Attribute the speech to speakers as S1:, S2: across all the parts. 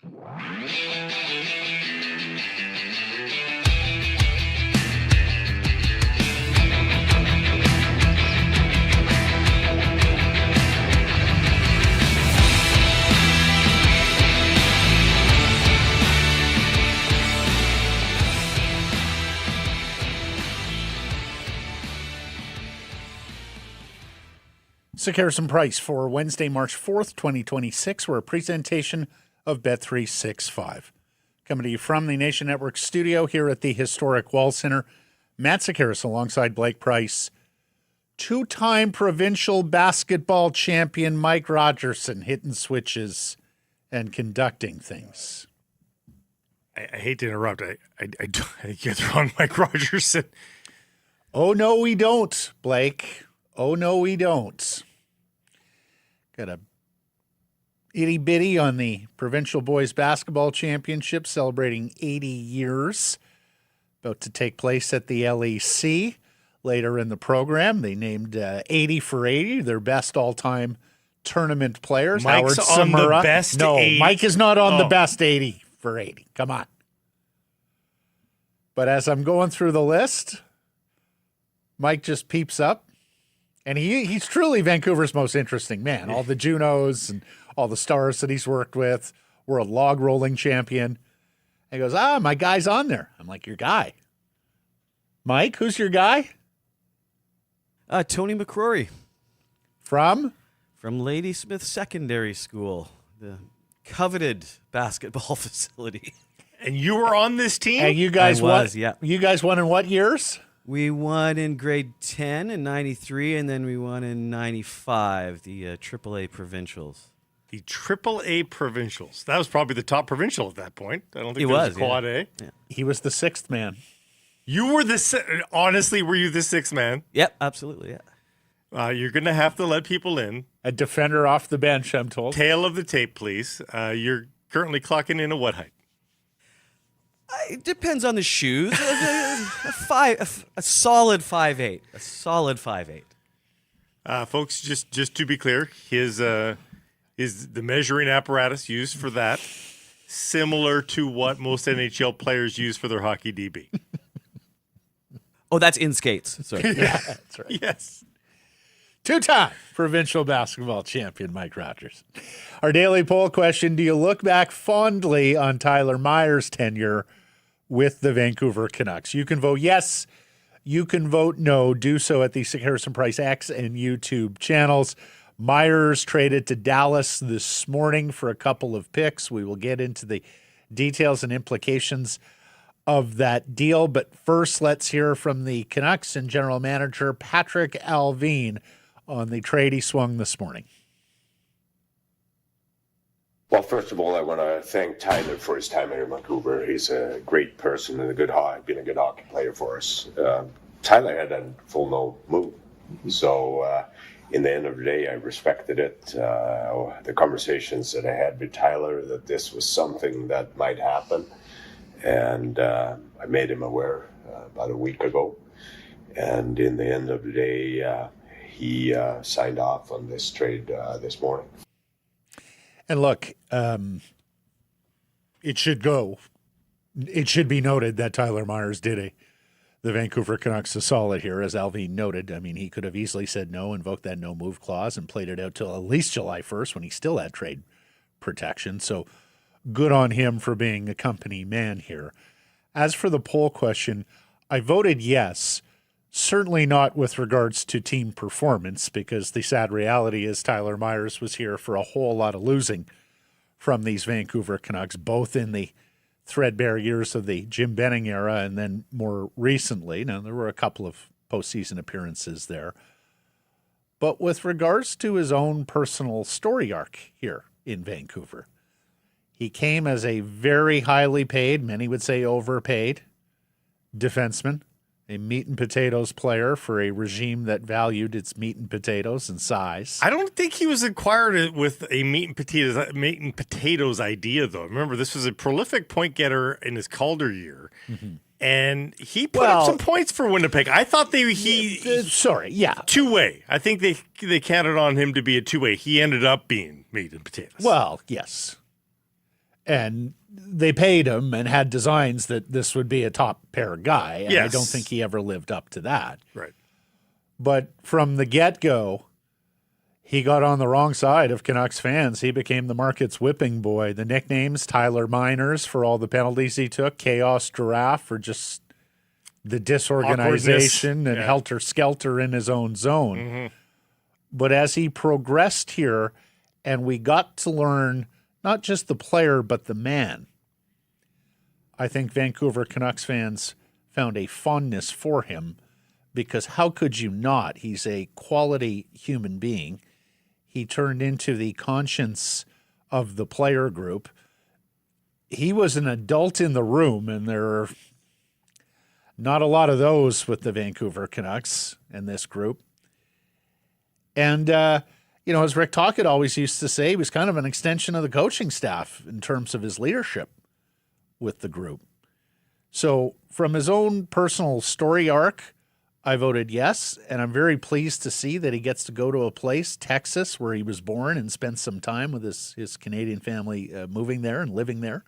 S1: So Harrison Price for Wednesday, March 4th, 2026. We're a presentation of Bet365. Coming to you from the Nation Network studio here at the historic Wall Center. Matt Sakaris alongside Blake Price. Two-time provincial basketball champion Mike Rogerson hitting switches and conducting things.
S2: I hate to interrupt. I think you're the wrong Mike Rogerson.
S1: Oh, no, we don't, Blake. Oh, no, we don't. Got a itty-bitty on the Provincial Boys Basketball Championship, celebrating 80 years. About to take place at the LEC later in the program. They named 80 for 80, their best all-time tournament players.
S2: Mike's
S1: Howard
S2: on
S1: Samura.
S2: the best
S1: No,
S2: 80.
S1: Mike is not on the best 80 for 80. Come on. But as I'm going through the list, Mike just peeps up. And he's truly Vancouver's most interesting man. All the Junos and all the stars that he's worked with. World log rolling champion. And he goes, my guy's on there. I'm like, your guy? Mike, who's your guy?
S3: Tony McCrory.
S1: From?
S3: From Ladysmith Secondary School, the coveted basketball facility.
S2: And you were on this team?
S1: And you guys won?
S3: Yeah.
S1: You guys won in what years?
S3: We won in grade 10 in 93, and then we won in 95, the AAA Provincials.
S2: The AAA Provincials. That was probably the top provincial at that point. I don't think there was a quad A.
S3: Yeah.
S1: He was the sixth man.
S2: You were honestly, were you the sixth man?
S3: Yep, absolutely, yeah.
S2: You're going to have to let people in.
S1: A defender off the bench, I'm told.
S2: Tail of the tape, please. You're currently clocking in at what height?
S3: It depends on the shoes. A solid 5'8". A solid 5'8".
S2: Folks, just to be clear, his the measuring apparatus used for that similar to what most NHL players use for their hockey DB?
S3: Oh, that's in skates. Sorry.
S1: Yeah, that's right.
S2: Yes.
S1: Two-time provincial basketball champion Mike Rogers. Our daily poll question, do you look back fondly on Tyler Myers' tenure with the Vancouver Canucks? You can vote yes. You can vote no. Do so at the Harrison Price X and YouTube channels. Myers traded to Dallas this morning for a couple of picks. We will get into the details and implications of that deal. But first, let's hear from the Canucks and general manager Patrick Allvin on the trade he swung this morning.
S4: Well, first of all, I want to thank Tyler for his time here in Vancouver. He's a great person and been a good hockey player for us. Tyler had a full no move. So in the end of the day, I respected it. The conversations that I had with Tyler, that this was something that might happen. And I made him aware about a week ago. And in the end of the day, he signed off on this trade this morning.
S1: And look, it should be noted that Tyler Myers did the Vancouver Canucks a solid here, as Allvin noted. I mean, he could have easily said no, invoked that no-move clause, and played it out till at least July 1st when he still had trade protection. So good on him for being a company man here. As for the poll question, I voted yes. Certainly not with regards to team performance, because the sad reality is Tyler Myers was here for a whole lot of losing from these Vancouver Canucks, both in the threadbare years of the Jim Benning era and then more recently. Now, there were a couple of postseason appearances there. But with regards to his own personal story arc here in Vancouver, he came as a very highly paid, many would say overpaid, defenseman. A meat and potatoes player for a regime that valued its meat and potatoes and size.
S2: I don't think he was acquired with a meat and potatoes idea, though. Remember, this was a prolific point getter in his Calder year, and he put up some points for Winnipeg. I thought two-way. I think they counted on him to be a two-way. He ended up being meat and potatoes.
S1: Well, yes. And they paid him and had designs that this would be a top pair guy. And I
S2: Yes.
S1: don't think he ever lived up to that.
S2: Right.
S1: But from the get-go, he got on the wrong side of Canucks fans. He became the market's whipping boy. The nicknames, Tyler Miners for all the penalties he took, Chaos Giraffe for just the disorganization and helter-skelter in his own zone.
S2: Mm-hmm.
S1: But as he progressed here and we got to learn not just the player but the man, I think Vancouver Canucks fans found a fondness for him because how could you not? He's a quality human being. He turned into the conscience of the player group. He was an adult in the room, and there are not a lot of those with the Vancouver Canucks and this group. And, as Rick Tocchet always used to say, he was kind of an extension of the coaching staff in terms of his leadership with the group. So from his own personal story arc, I voted yes, and I'm very pleased to see that he gets to go to a place, Texas, where he was born and spend some time with his Canadian family moving there and living there,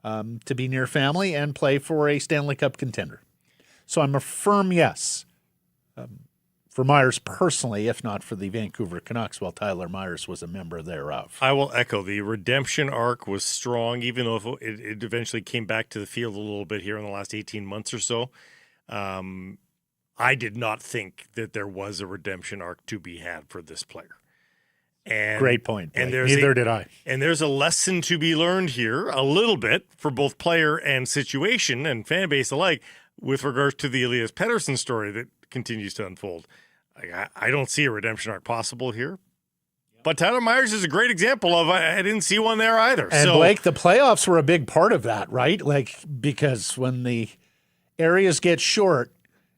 S1: to be near family and play for a Stanley Cup contender. So I'm a firm yes for Myers personally, if not for the Vancouver Canucks, while Tyler Myers was a member thereof.
S2: I will echo the redemption arc was strong, even though it eventually came back to the field a little bit here in the last 18 months or so. I did not think that there was a redemption arc to be had for this player. And,
S1: Great point.
S2: And
S1: neither did I.
S2: And there's a lesson to be learned here, a little bit, for both player and situation and fan base alike, with regards to the Elias Pettersson story that continues to unfold. I don't see a redemption arc possible here. But Tyler Myers is a great example of I didn't see one there either.
S1: And
S2: so,
S1: Blake, the playoffs were a big part of that, right? Because when the areas get short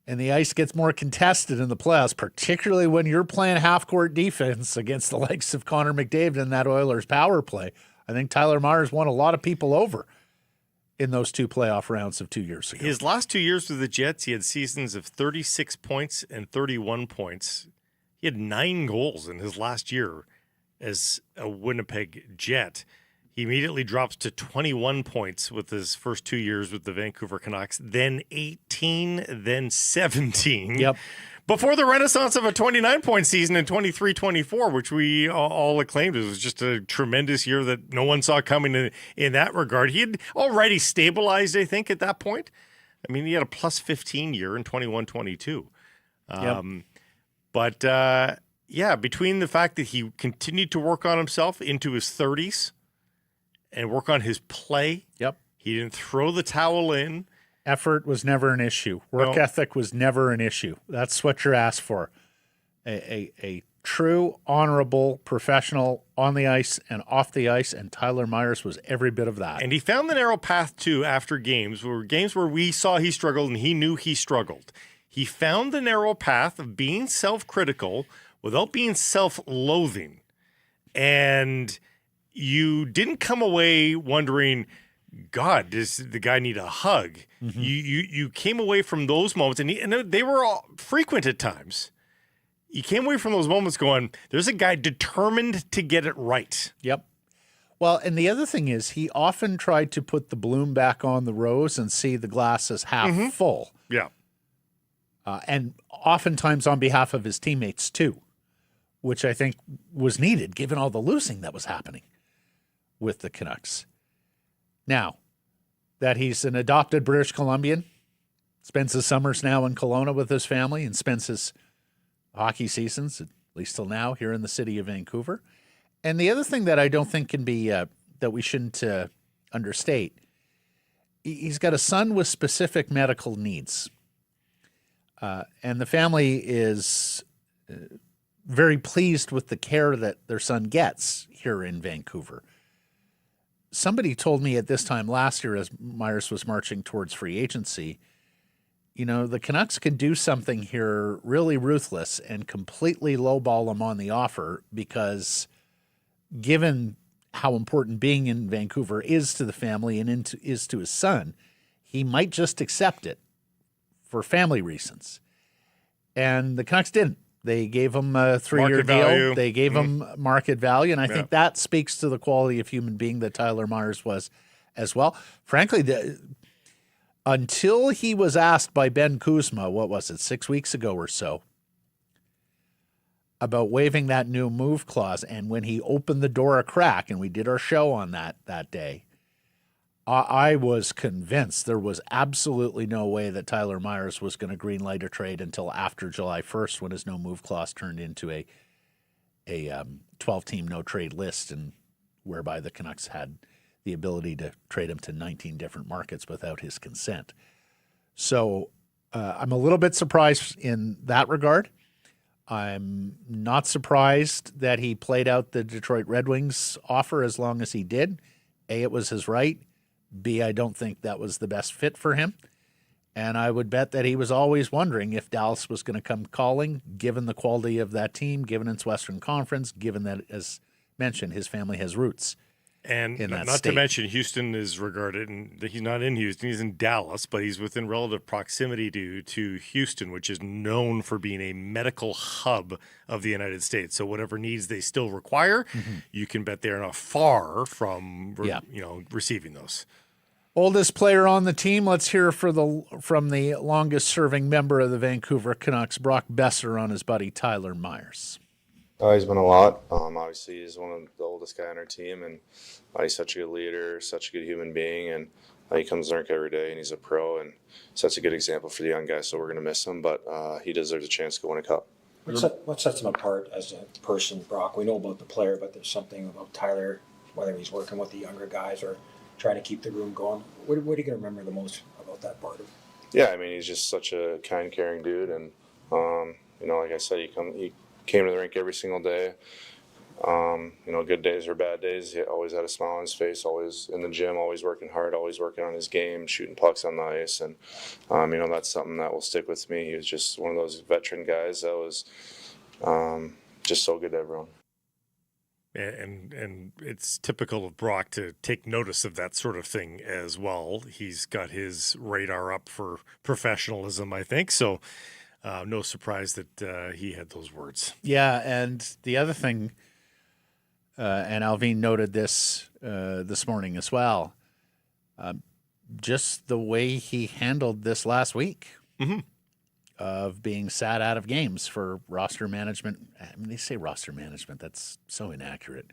S1: and the ice gets more contested in the playoffs, particularly when you're playing half-court defense against the likes of Connor McDavid in that Oilers power play, I think Tyler Myers won a lot of people over in those two playoff rounds of 2 years ago.
S2: His last 2 years with the Jets, he had seasons of 36 points and 31 points. He had 9 goals in his last year as a Winnipeg Jet. He immediately drops to 21 points with his first 2 years with the Vancouver Canucks, then 18, then 17.
S1: Yep.
S2: Before the renaissance of a 29-point season in 23-24, which we all acclaimed. It was just a tremendous year that no one saw coming in that regard. He had already stabilized, I think, at that point. I mean, he had a plus 15 year in 21-22. But between the fact that he continued to work on himself into his 30s and work on his play, he didn't throw the towel in.
S1: Effort was never an issue. Work ethic was never an issue. That's what you're asked for. A true, honorable professional on the ice and off the ice, and Tyler Myers was every bit of that.
S2: And he found the narrow path, too, after games where we saw he struggled and he knew he struggled. He found the narrow path of being self-critical without being self-loathing. And you didn't come away wondering, God, does the guy need a hug? Mm-hmm. You came away from those moments, and they were all frequent at times. You came away from those moments going, there's a guy determined to get it right.
S1: Yep. Well, and the other thing is he often tried to put the bloom back on the rose and see the glass as half full.
S2: Yeah.
S1: And oftentimes on behalf of his teammates, too, which I think was needed given all the losing that was happening with the Canucks. Now, that he's an adopted British Columbian, spends his summers now in Kelowna with his family and spends his hockey seasons, at least till now, here in the city of Vancouver. And the other thing that I don't think can be, that we shouldn't understate, he's got a son with specific medical needs. And the family is very pleased with the care that their son gets here in Vancouver. Somebody told me at this time last year, as Myers was marching towards free agency, the Canucks can do something here really ruthless and completely lowball him on the offer because given how important being in Vancouver is to the family and is to his son, he might just accept it for family reasons. And the Canucks didn't. They gave him a 3-year
S2: Market
S1: deal.
S2: value.
S1: They gave him market value, and I think that speaks to the quality of human being that Tyler Myers was as well. Frankly, until he was asked by Ben Kuzma, what was it, 6 weeks ago or so, about waiving that new move clause, and when he opened the door a crack, and we did our show on that day, I was convinced there was absolutely no way that Tyler Myers was going to greenlight a trade until after July 1st, when his no move clause turned into a 12-team no trade list, and whereby the Canucks had the ability to trade him to 19 different markets without his consent. So I'm a little bit surprised in that regard. I'm not surprised that he played out the Detroit Red Wings offer as long as he did. A, it was his right. B, I don't think that was the best fit for him. And I would bet that he was always wondering if Dallas was going to come calling, given the quality of that team, given its Western Conference, given that, as mentioned, his family has roots.
S2: And
S1: in that
S2: not
S1: state.
S2: to mention, Houston is regarded, and he's not in Houston, he's in Dallas, but he's within relative proximity to Houston, which is known for being a medical hub of the United States. So whatever needs they still require, you can bet they're not far from receiving those.
S1: Oldest player on the team, let's hear from the longest-serving member of the Vancouver Canucks, Brock Besser, on his buddy Tyler Myers.
S5: He's been a lot. Obviously, he's one of the oldest guy on our team, and he's such a good leader, such a good human being, and he comes to rink every day, and he's a pro, and sets a good example for the young guys, so we're going to miss him, but he deserves a chance to go win a cup.
S6: What sets him apart as a person, Brock? We know about the player, but there's something about Tyler, whether he's working with the younger guys or trying to keep the room going. What are you going to remember the most about that part of it?
S5: Yeah, I mean, he's just such a kind, caring dude, and, like I said, he came to the rink every single day. Good days or bad days, he always had a smile on his face, always in the gym, always working hard, always working on his game, shooting pucks on the ice. And, that's something that will stick with me. He was just one of those veteran guys that was just so good to everyone.
S2: And it's typical of Brock to take notice of that sort of thing as well. He's got his radar up for professionalism, I think. So no surprise that he had those words.
S1: Yeah, and the other thing, and Alvin noted this morning as well, just the way he handled this last week of being sat out of games for roster management. I mean, they say roster management. That's so inaccurate.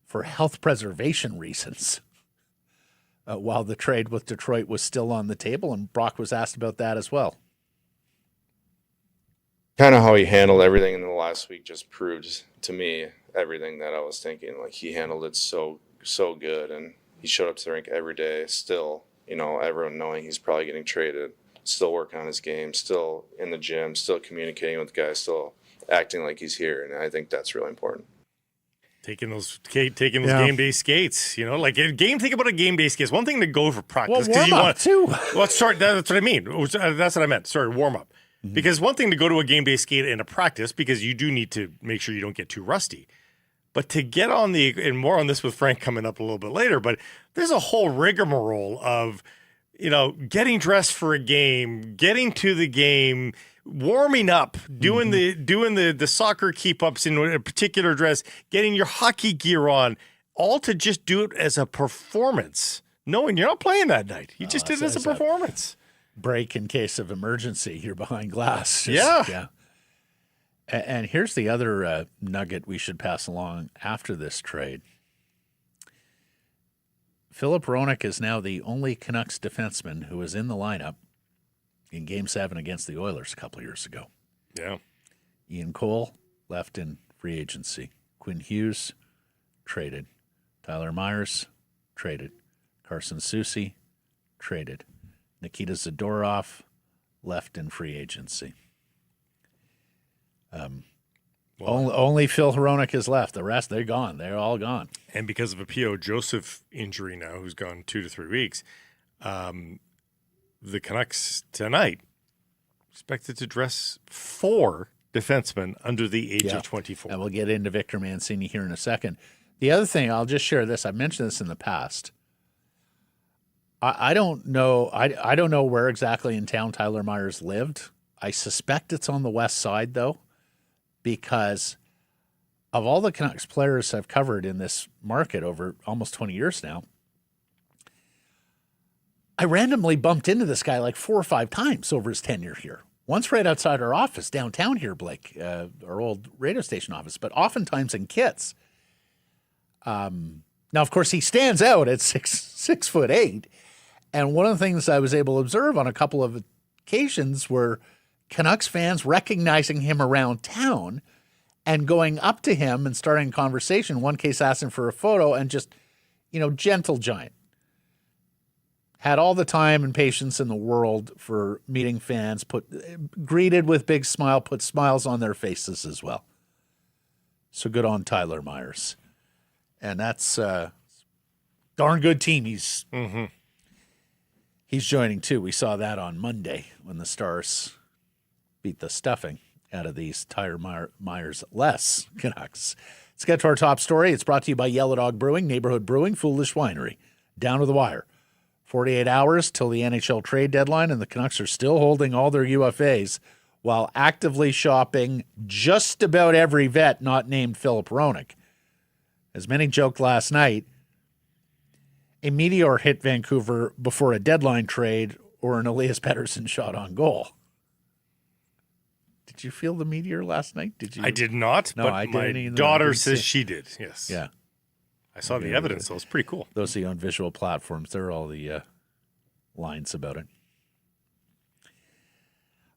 S1: For health preservation reasons, while the trade with Detroit was still on the table, and Brock was asked about that as well.
S5: Kind of how he handled everything in the last week just proved to me everything that I was thinking. Like, he handled it so good, and he showed up to the rink every day, still, everyone knowing he's probably getting traded, still working on his game, still in the gym, still communicating with the guys, still acting like he's here, and I think that's really important.
S2: Taking those game day skates, think about a game day skates. One thing to go for practice,
S1: warm up too.
S2: Well, sorry, that's what I mean. That's what I meant. Sorry, warm up. Mm-hmm. Because one thing to go to a game day skate and a practice, because you do need to make sure you don't get too rusty. But to get on and more on this with Frank coming up a little bit later, but there's a whole rigmarole of, getting dressed for a game, getting to the game, warming up, doing the soccer keep-ups in a particular dress, getting your hockey gear on, all to just do it as a performance, knowing you're not playing that night. You just did it as a performance.
S1: Break in case of emergency. You're behind glass.
S2: Yeah.
S1: And here's the other nugget we should pass along after this trade. Philip Hronek is now the only Canucks defenseman who was in the lineup in Game 7 against the Oilers a couple of years ago.
S2: Yeah.
S1: Ian Cole left in free agency. Quinn Hughes traded. Tyler Myers traded. Carson Soucy traded. Nikita Zadorov left in free agency. Only Phil Hronek is left. The rest, they're gone. They're all gone.
S2: And because of a P.O. Joseph injury now, who's gone 2 to 3 weeks, the Canucks tonight expected to dress 4 defensemen under the age of 24.
S1: And we'll get into Victor Mancini here in a second. The other thing, I'll just share this. I've mentioned this in the past. I don't know. I don't know where exactly in town Tyler Myers lived. I suspect it's on the west side, though. because of all the Canucks players I've covered in this market over almost 20 years now, I randomly bumped into this guy like 4 or 5 times over his tenure here. Once right outside our office downtown here, Blake, our old radio station office, but oftentimes in kits. Now, of course, he stands out at 6'8", and one of the things I was able to observe on a couple of occasions were Canucks fans recognizing him around town and going up to him and starting a conversation. One case asking for a photo, and just, gentle giant. Had all the time and patience in the world for meeting fans, greeted with big smile, put smiles on their faces as well. So good on Tyler Myers. And that's a darn good team he's joining too. We saw that on Monday when the Stars beat the stuffing out of these Tyler Myers-less Canucks. Let's get to our top story. It's brought to you by Yellow Dog Brewing, Neighborhood Brewing, Foolish Winery. Down to the wire. 48 hours till the NHL trade deadline, and the Canucks are still holding all their UFAs while actively shopping just about every vet not named Philip Roenick. As many joked last night, a meteor hit Vancouver before a deadline trade or an Elias Pettersson shot on goal. Did you feel the meteor last night? Did you?
S2: I did not,
S1: No,
S2: but
S1: I
S2: my
S1: didn't either.
S2: daughter
S1: I didn't
S2: says
S1: see it.
S2: she did, yes.
S1: Yeah.
S2: I saw the evidence, so it was pretty cool.
S1: Those are on visual platforms. There are all the lines about it.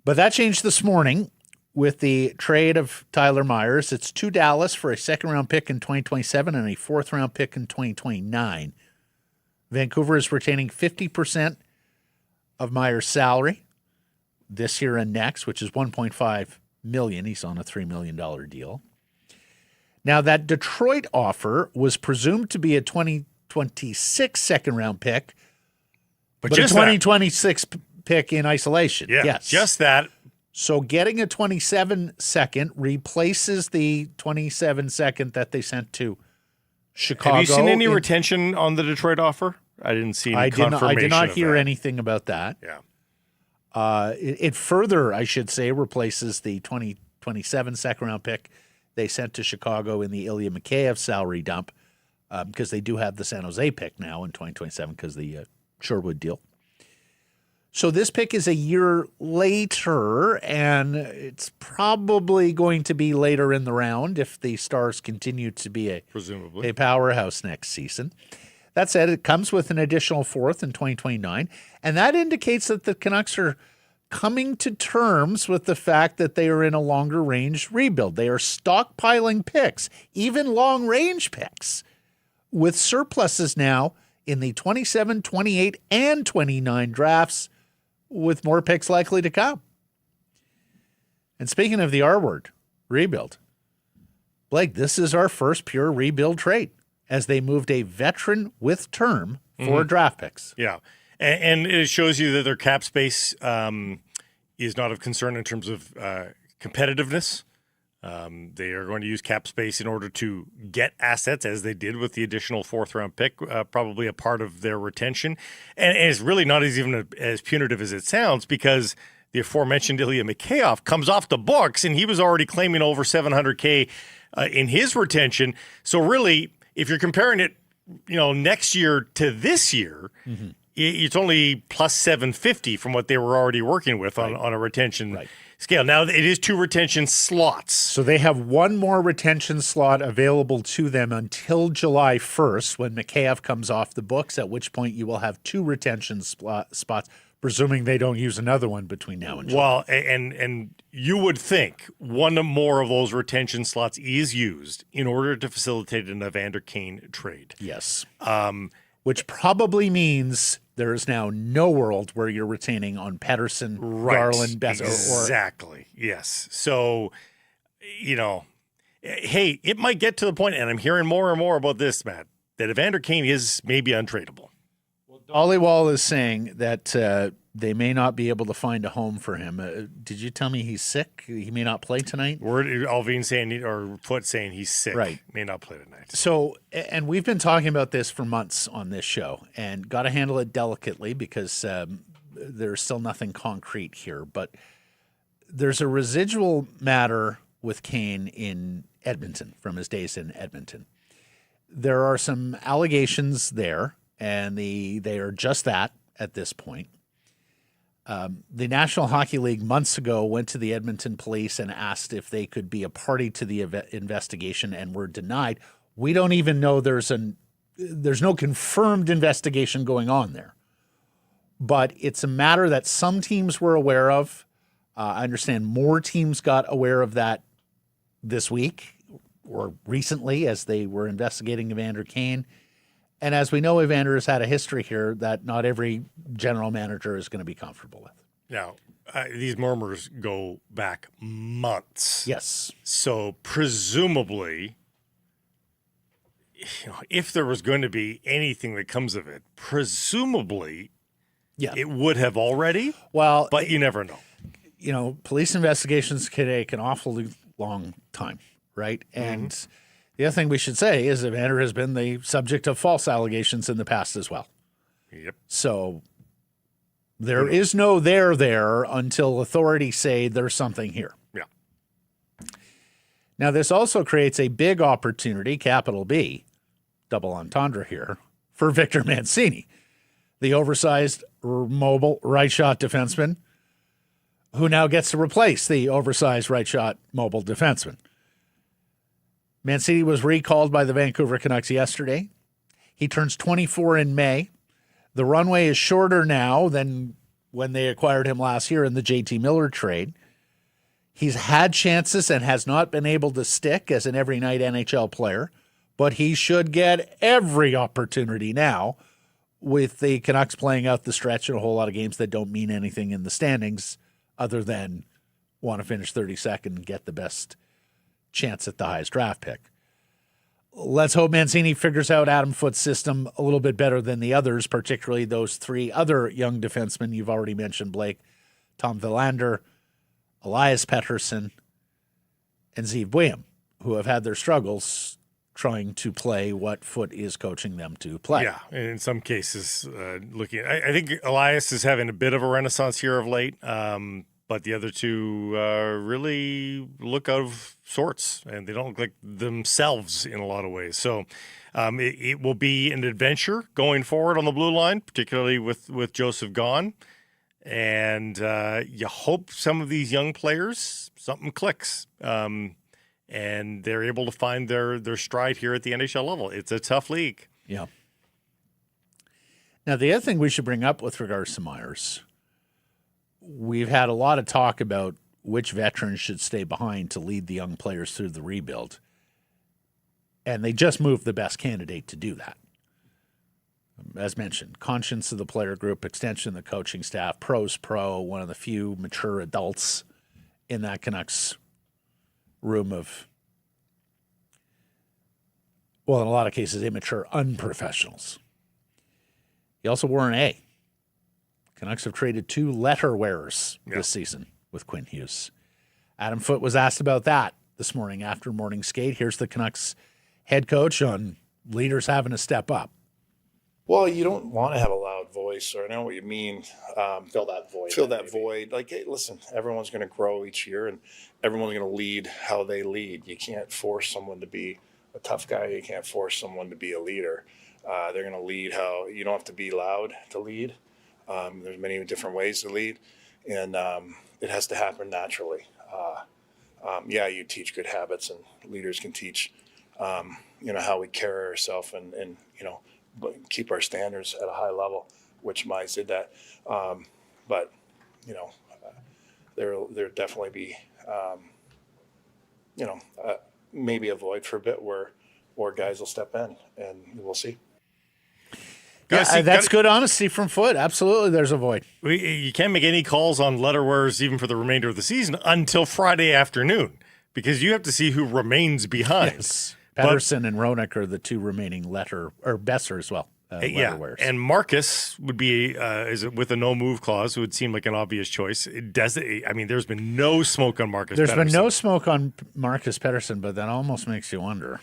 S1: But that changed this morning with the trade of Tyler Myers. It's to Dallas for a second-round pick in 2027 and a fourth-round pick in 2029. Vancouver is retaining 50% of Myers' salary this year and next, which is $1.5 million. He's on a $3 million deal. Now, that Detroit offer was presumed to be a 2026 second-round pick, but a
S2: just
S1: 2026 pick in isolation.
S2: Yeah,
S1: yes.
S2: just that.
S1: So getting a 27 second replaces the 27 second that they sent to Chicago.
S2: Have you seen any retention on the Detroit offer? I didn't see any confirmation.
S1: I did not
S2: of
S1: hear
S2: that.
S1: anything about that.
S2: Yeah.
S1: It further, I should say, replaces the 2027 second-round pick they sent to Chicago in the Ilya Mikheyev salary dump, because they do have the San Jose pick now in 2027 because the Sherwood deal. So this pick is a year later, and it's probably going to be later in the round if the Stars continue to be
S2: Presumably
S1: a powerhouse next season. That said, it comes with an additional fourth in 2029, and that indicates that the Canucks are coming to terms with the fact that they are in a longer range rebuild. They are stockpiling picks, even long range picks, with surpluses now in the 27, 28, and 29 drafts, with more picks likely to come. And speaking of the R word, rebuild, Blake, this is our first pure rebuild trade as they moved a veteran with term for draft picks.
S2: Yeah. And it shows you that their cap space is not of concern in terms of competitiveness. They are going to use cap space in order to get assets, as they did with the additional fourth-round pick, probably a part of their retention. And it's really not even as punitive as it sounds, because the aforementioned Ilya Mikheyev comes off the books, and he was already claiming over $700K in his retention. So really, if you're comparing it, next year to this year, it's only plus 750 from what they were already working with on a retention scale. Now, it is 2 retention slots.
S1: So they have one more retention slot available to them until July 1st when Mikheyev comes off the books, at which point you will have 2 retention spots, presuming they don't use another one between now and July.
S2: Well, and you would think one or more of those retention slots is used in order to facilitate an Evander Kane trade.
S1: Yes. Which probably means there is now no world where you're retaining on Pettersson, Garland, Besser.
S2: Exactly. Yes. So, hey, it might get to the point, and I'm hearing more and more about this, Matt, that Evander Kane is maybe untradeable.
S1: Dollywall is saying that they may not be able to find a home for him. Did you tell me he's sick? He may not play tonight?
S2: Alvin saying, or Foot saying he's sick.
S1: Right.
S2: May not play tonight.
S1: So, and we've been talking about this for months on this show, and got to handle it delicately because there's still nothing concrete here. But there's a residual matter with Kane in Edmonton from his days in Edmonton. There are some allegations there, and they are just that at this point. The National Hockey League months ago went to the Edmonton police and asked if they could be a party to the investigation and were denied. We don't even know there's no confirmed investigation going on there. But it's a matter that some teams were aware of. I understand more teams got aware of that this week or recently as they were investigating Evander Kane. And as we know, Evander has had a history here that not every general manager is going to be comfortable with.
S2: Now, these murmurs go back months.
S1: Yes.
S2: So presumably, if there was going to be anything that comes of it, presumably it would have already.
S1: Well,
S2: but you never know.
S1: Police investigations can take an awfully long time, right? And the other thing we should say is Evander has been the subject of false allegations in the past as well.
S2: Yep.
S1: So there is no there until authorities say there's something here.
S2: Yeah.
S1: Now, this also creates a big opportunity, capital B, double entendre here, for Victor Mancini, the oversized mobile right shot defenseman who now gets to replace the oversized right shot mobile defenseman. Mancini was recalled by the Vancouver Canucks yesterday. He turns 24 in May. The runway is shorter now than when they acquired him last year in the JT Miller trade. He's had chances and has not been able to stick as an every night NHL player, but he should get every opportunity now with the Canucks playing out the stretch in a whole lot of games that don't mean anything in the standings other than want to finish 32nd and get the best chance at the highest draft pick. Let's hope Mancini figures out Adam Foote's system a little bit better than the others, particularly those three other young defensemen you've already mentioned, Blake, Tom Willander, Elias Pettersson, and Zeev Buium, who have had their struggles trying to play what Foote is coaching them to play.
S2: Yeah, and in some cases, I think Elias is having a bit of a renaissance here of late, but the other two really look out of sorts, and they don't look like themselves in a lot of ways. So it will be an adventure going forward on the blue line, particularly with Joseph gone. And you hope some of these young players, something clicks. And they're able to find their stride here at the NHL level. It's a tough league.
S1: Yeah. Now, the other thing we should bring up with regards to Myers, we've had a lot of talk about which veterans should stay behind to lead the young players through the rebuild. And they just moved the best candidate to do that. As mentioned, conscience of the player group, extension of the coaching staff, pros pro, one of the few mature adults in that Canucks room of, well, in a lot of cases, immature unprofessionals. He also wore an A. Canucks have traded 2 letter wearers this season with Quinn Hughes. Adam Foote was asked about that this morning after morning skate. Here's the Canucks head coach on leaders having to step up.
S7: Well, you don't want to have a loud voice, or I know what you mean.
S6: Fill that void.
S7: Fill that void. Like, hey, listen, everyone's going to grow each year, and everyone's going to lead how they lead. You can't force someone to be a tough guy. You can't force someone to be a leader. They're going to lead how you don't have to be loud to lead. There's many different ways to lead, and it has to happen naturally. You teach good habits, and leaders can teach, how we carry ourselves and keep our standards at a high level, which Mize did that. There definitely be, maybe a void for a bit where guys will step in, and we'll see.
S1: That's good honesty from Foote. Absolutely, there's a void.
S2: You can't make any calls on letter wearers even for the remainder of the season until Friday afternoon, because you have to see who remains behind.
S1: Yes. Pettersson and Roenick are the 2 remaining Besser as well. Letter wearers.
S2: And Marcus would be with a no move clause. It would seem like an obvious choice. There's been no smoke on Marcus.
S1: There's been no smoke on Marcus Pettersson, but that almost makes you wonder.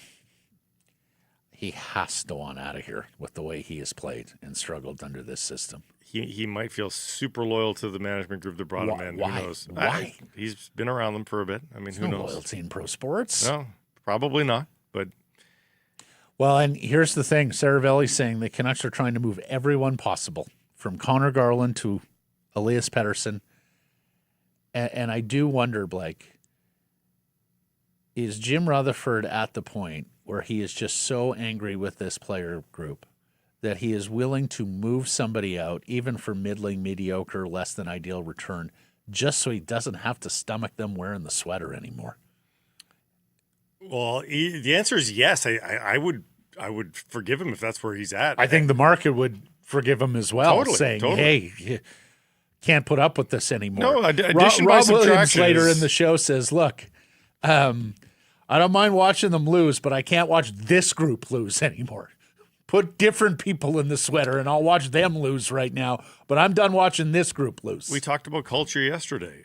S1: He has to want out of here with the way he has played and struggled under this system.
S2: He might feel super loyal to the management group that brought him in.
S1: Why?
S2: Who knows?
S1: Why?
S2: He's been around them for a bit. I mean, who knows?
S1: Loyalty in pro sports.
S2: No, probably not. But
S1: Well, and here's the thing. Seravalli saying the Canucks are trying to move everyone possible, from Connor Garland to Elias Pettersson. And I do wonder, Blake, is Jim Rutherford at the point where he is just so angry with this player group that he is willing to move somebody out, even for middling, mediocre, less than ideal return, just so he doesn't have to stomach them wearing the sweater anymore?
S2: well, the answer is yes. I would forgive him if that's where he's at.
S1: I think the market would forgive him as well, saying, hey, you can't put up with this anymore.
S2: No, addition by
S1: Rob Williams
S2: subtraction
S1: later
S2: is-
S1: in the show says, look, I don't mind watching them lose, but I can't watch this group lose anymore. Put different people in the sweater, and I'll watch them lose right now, but I'm done watching this group lose.
S2: We talked about culture yesterday.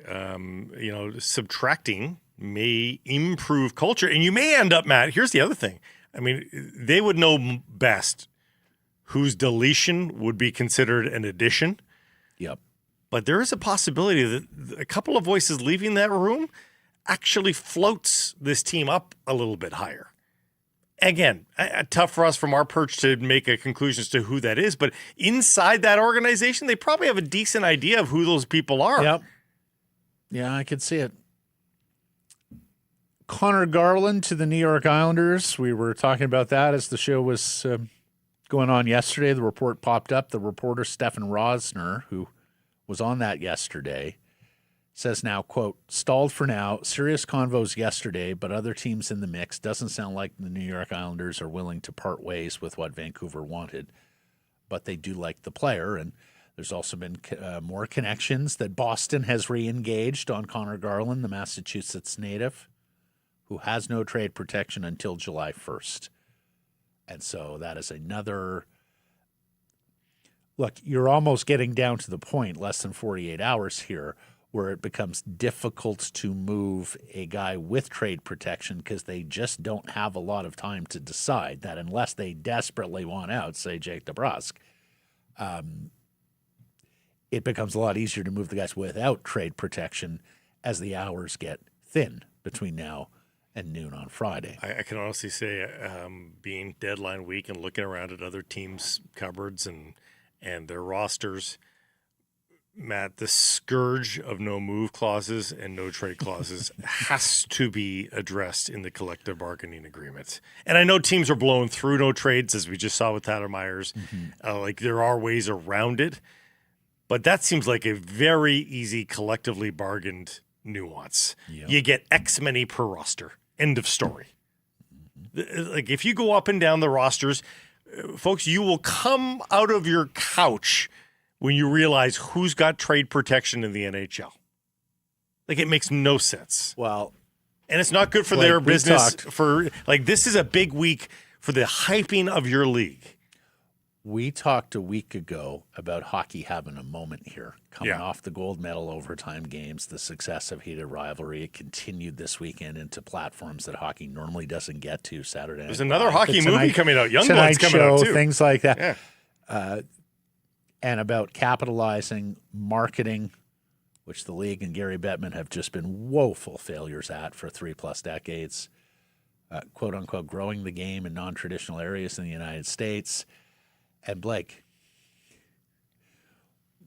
S2: Subtracting may improve culture, and you may end up, Matt, here's the other thing. I mean, they would know best whose deletion would be considered an addition.
S1: Yep.
S2: But there is a possibility that a couple of voices leaving that room actually floats this team up a little bit higher. Again, tough for us from our perch to make a conclusion as to who that is, but inside that organization, they probably have a decent idea of who those people are.
S1: Yep. Yeah, I could see it. Connor Garland to the New York Islanders. We were talking about that as the show was going on yesterday. The report popped up. The reporter, Stefan Rosner, who was on that yesterday, says now, quote, stalled for now. Serious convos yesterday, but other teams in the mix. Doesn't sound like the New York Islanders are willing to part ways with what Vancouver wanted, but they do like the player. And there's also been more connections that Boston has re-engaged on Connor Garland, the Massachusetts native, who has no trade protection until July 1st. And so that is another... Look, you're almost getting down to the point, less than 48 hours here, where it becomes difficult to move a guy with trade protection because they just don't have a lot of time to decide that, unless they desperately want out, say Jake DeBrusk. It becomes a lot easier to move the guys without trade protection as the hours get thin between now and noon on Friday.
S2: I can honestly say, being deadline week and looking around at other teams' cupboards and their rosters, Matt, the scourge of no move clauses and no trade clauses has to be addressed in the collective bargaining agreement. And I know teams are blowing through no trades, as we just saw with Tyler Myers. Like there are ways around it, but that seems like a very easy collectively bargained nuance.
S1: Yep.
S2: You get X many per roster. End of story. Like if you go up and down the rosters, folks, you will come out of your couch when you realize who's got trade protection in the NHL. Like, it makes no sense.
S1: Well,
S2: and it's not good for
S1: like
S2: their
S1: we
S2: business.
S1: talked-
S2: This is a big week for the hyping of your league.
S1: we talked a week ago about hockey having a moment here, coming off the gold medal overtime games, the success of heated rivalry. It continued this weekend into platforms that hockey normally doesn't get to. Saturday night.
S2: There's another
S1: Live,
S2: hockey
S1: the
S2: movie coming out. Youngblood's
S1: Tonight
S2: coming
S1: Show,
S2: out, too.
S1: things like that.
S2: Yeah.
S1: And about capitalizing, marketing, which the league and Gary Bettman have just been woeful failures at for 3+ decades. Quote unquote, growing the game in non-traditional areas in the United States. And Blake,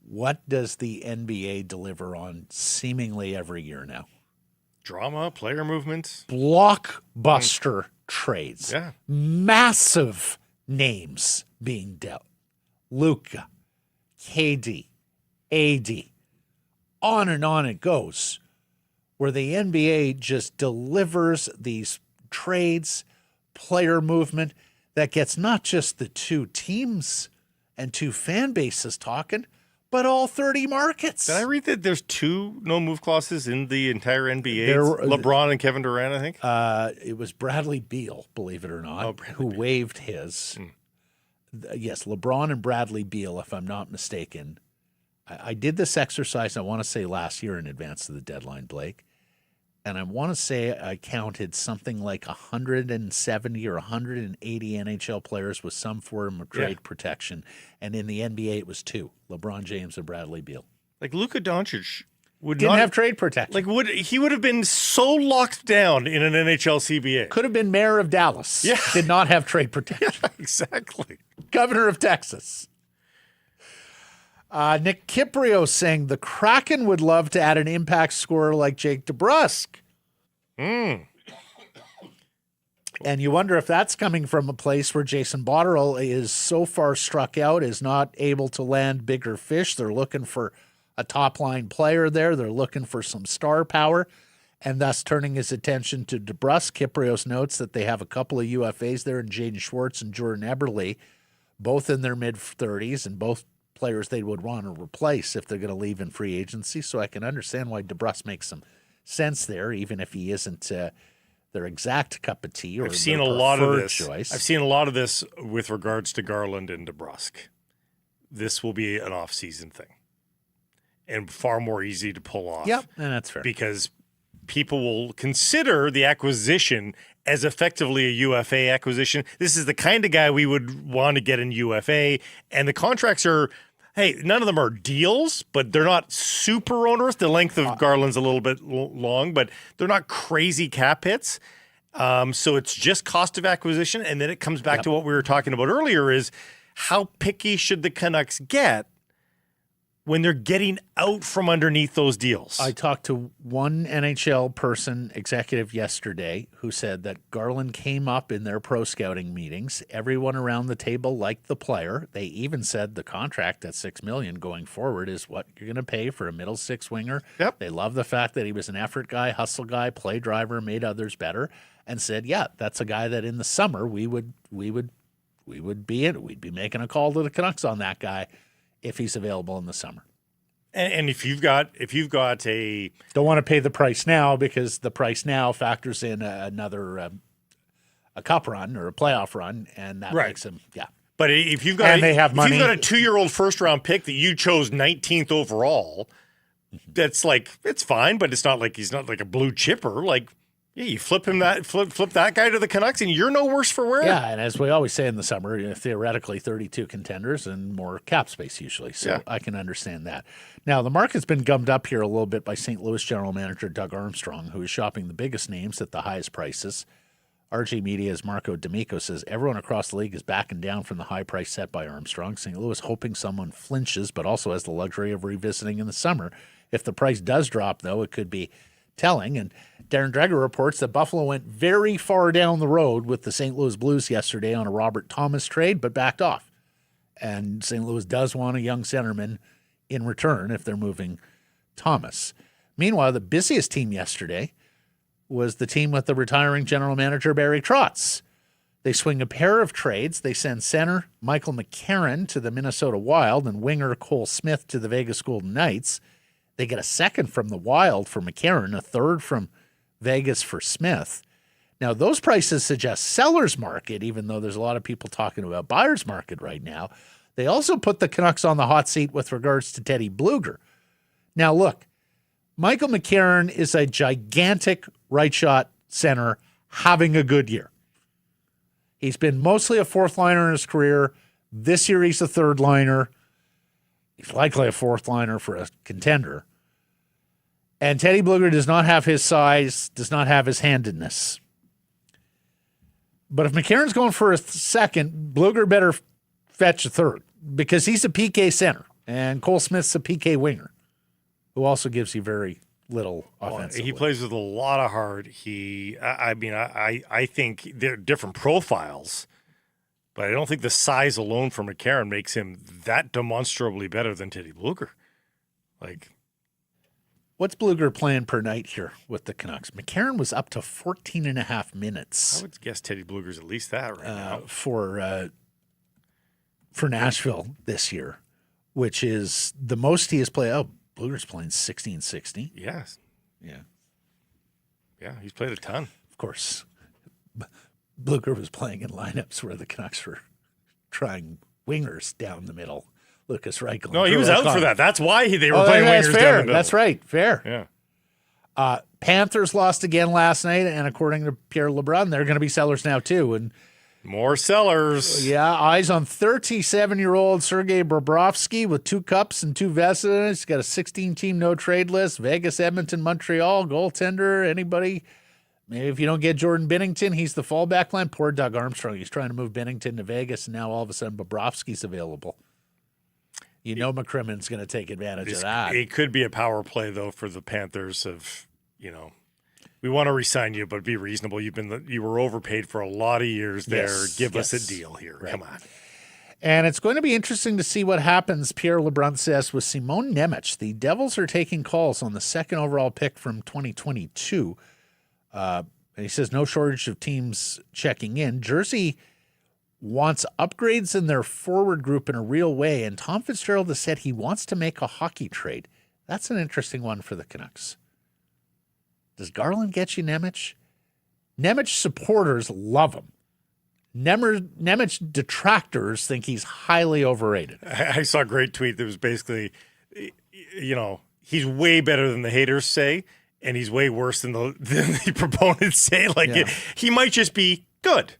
S1: what does the NBA deliver on seemingly every year now?
S2: Drama, player movement.
S1: Blockbuster trades.
S2: Yeah.
S1: Massive names being dealt. Luka, KD, AD, on it goes, where the NBA just delivers these trades, player movement that gets not just the two teams and two fan bases talking, but all 30 markets.
S2: Did I read that there's 2 no-move clauses in the entire NBA?
S1: There
S2: It's
S1: were-
S2: LeBron and Kevin Durant, I think.
S1: It was Bradley Beal, believe it or not, who waived his. Yes, LeBron and Bradley Beal, if I'm not mistaken. I did this exercise, I want to say last year in advance of the deadline, Blake. and I want to say I counted something like 170 or 180 NHL players with some form of trade protection. And in the NBA, it was 2, LeBron James and Bradley Beal.
S2: Like Luka Doncic
S1: Didn't have trade protection.
S2: Like he would have been so locked down in an NHL CBA.
S1: Could have been mayor of Dallas.
S2: Yeah.
S1: Did not have trade protection.
S2: Yeah, exactly.
S1: Governor of Texas. Nick Kiprio saying the Kraken would love to add an impact scorer like Jake DeBrusk. And you wonder if that's coming from a place where Jason Botterill is so far struck out, is not able to land bigger fish. They're looking for a top-line player there. They're looking for some star power, and thus turning his attention to DeBrusk. Kiprios notes that they have a couple of UFAs there in Jaden Schwartz and Jordan Eberle, both in their mid-30s, and both players they would want to replace if they're going to leave in free agency. So I can understand why DeBrusk makes some sense there, even if he isn't their exact cup of tea or
S2: I've seen a lot of this.
S1: Choice.
S2: I've seen a lot of this with regards to Garland and DeBrusk. This will be an off-season thing and far more easy to pull off.
S1: Yep, and that's fair.
S2: Because people will consider the acquisition as effectively a UFA acquisition. This is the kind of guy we would want to get in UFA, and the contracts are, hey, none of them are deals, but they're not super onerous. The length of Garland's a little bit long, but they're not crazy cap hits. So it's just cost of acquisition, and then it comes back to what we were talking about earlier is how picky should the Canucks get when they're getting out from underneath those deals?
S1: I talked to one NHL person, executive yesterday, who said that Garland came up in their pro scouting meetings. Everyone around the table liked the player. They even said the contract at $6 million going forward is what you're going to pay for a middle six winger.
S2: Yep.
S1: They love the fact that he was an effort guy, hustle guy, play driver, made others better, and said, yeah, that's a guy that in the summer we would be in. We'd be making a call to the Canucks on that guy if he's available in the summer.
S2: And if you've got a
S1: don't want to pay the price now because the price now factors in another a cup run or a playoff run, and that makes him
S2: But if you've got
S1: they have money.
S2: If you've got a 2-year-old first-round pick that you chose 19th overall, that's like it's fine, but it's not like he's not like a blue chipper. Like, yeah, you flip that guy to the Canucks, and you're no worse for wear.
S1: Yeah, and as we always say in the summer, theoretically 32 contenders and more cap space usually. So I can understand that. Now, the market's been gummed up here a little bit by St. Louis general manager Doug Armstrong, who is shopping the biggest names at the highest prices. RG Media's Marco D'Amico says everyone across the league is backing down from the high price set by Armstrong. St. Louis hoping someone flinches, but also has the luxury of revisiting in the summer. If the price does drop, though, it could be telling. And Darren Dreger reports that Buffalo went very far down the road with the St. Louis Blues yesterday on a Robert Thomas trade, but backed off. And St. Louis does want a young centerman in return if they're moving Thomas. Meanwhile, the busiest team yesterday was the team with the retiring general manager Barry Trotz. They swing a pair of trades. They send center Michael McCarron to the Minnesota Wild and winger Cole Smith to the Vegas Golden Knights. They get a second from the Wild for McCarron, a third from Vegas for Smith. Now, those prices suggest seller's market, even though there's a lot of people talking about buyer's market right now. They also put the Canucks on the hot seat with regards to Teddy Bluger. Now, look, Michael McCarron is a gigantic right shot center having a good year. He's been mostly a fourth liner in his career. This year, he's a third liner. He's likely a fourth liner for a contender. And Teddy Bluger does not have his size, does not have his handedness. But if McCarron's going for a second, Bluger better fetch a third because he's a PK center and Cole Smith's a PK winger who also gives you very little offensive.
S2: He plays with a lot of heart. I think they're different profiles, but I don't think the size alone for McCarron makes him that demonstrably better than Teddy Bluger. Like,
S1: what's Bluger playing per night here with the Canucks? McCarron was up to 14 and a half minutes.
S2: I would guess Teddy Bluger's at least that right now.
S1: For Nashville this year, which is the most he has played. Oh, Bluger's playing 16-60.
S2: Yes.
S1: Yeah.
S2: Yeah, he's played a ton.
S1: Of course, Bluger was playing in lineups where the Canucks were trying wingers down the middle. Lucas Reichel.
S2: No, he was out for that. That's why they were playing wingers down the middle.
S1: That's right. Fair.
S2: Yeah.
S1: Panthers lost again last night, and according to Pierre LeBrun, they're going to be sellers now too. And
S2: more sellers.
S1: yeah, eyes on 37-year-old Sergei Bobrovsky with 2 cups and 2 vests. He's got a 16-team no-trade list. Vegas, Edmonton, Montreal, goaltender, anybody. Maybe if you don't get Jordan Binnington, he's the fallback line. Poor Doug Armstrong. He's trying to move Binnington to Vegas, and now all of a sudden Bobrovsky's available. You know McCrimmon's going to take advantage of that.
S2: It could be a power play, though, for the Panthers of, we want to re-sign you, but be reasonable. You were overpaid for a lot of years there.
S1: Yes,
S2: Give us a deal here.
S1: Right.
S2: Come on.
S1: And it's going to be interesting to see what happens, Pierre LeBrun says, with Simon Nemec. The Devils are taking calls on the 2nd overall pick from 2022. And he says no shortage of teams checking in. Jersey wants upgrades in their forward group in a real way, and Tom Fitzgerald has said he wants to make a hockey trade. That's an interesting one for the Canucks. Does Garland get you Nemec? Nemec supporters love him. Nemec detractors think he's highly overrated.
S2: I saw a great tweet that was basically, he's way better than the haters say, and he's way worse than the proponents say. He might just be good.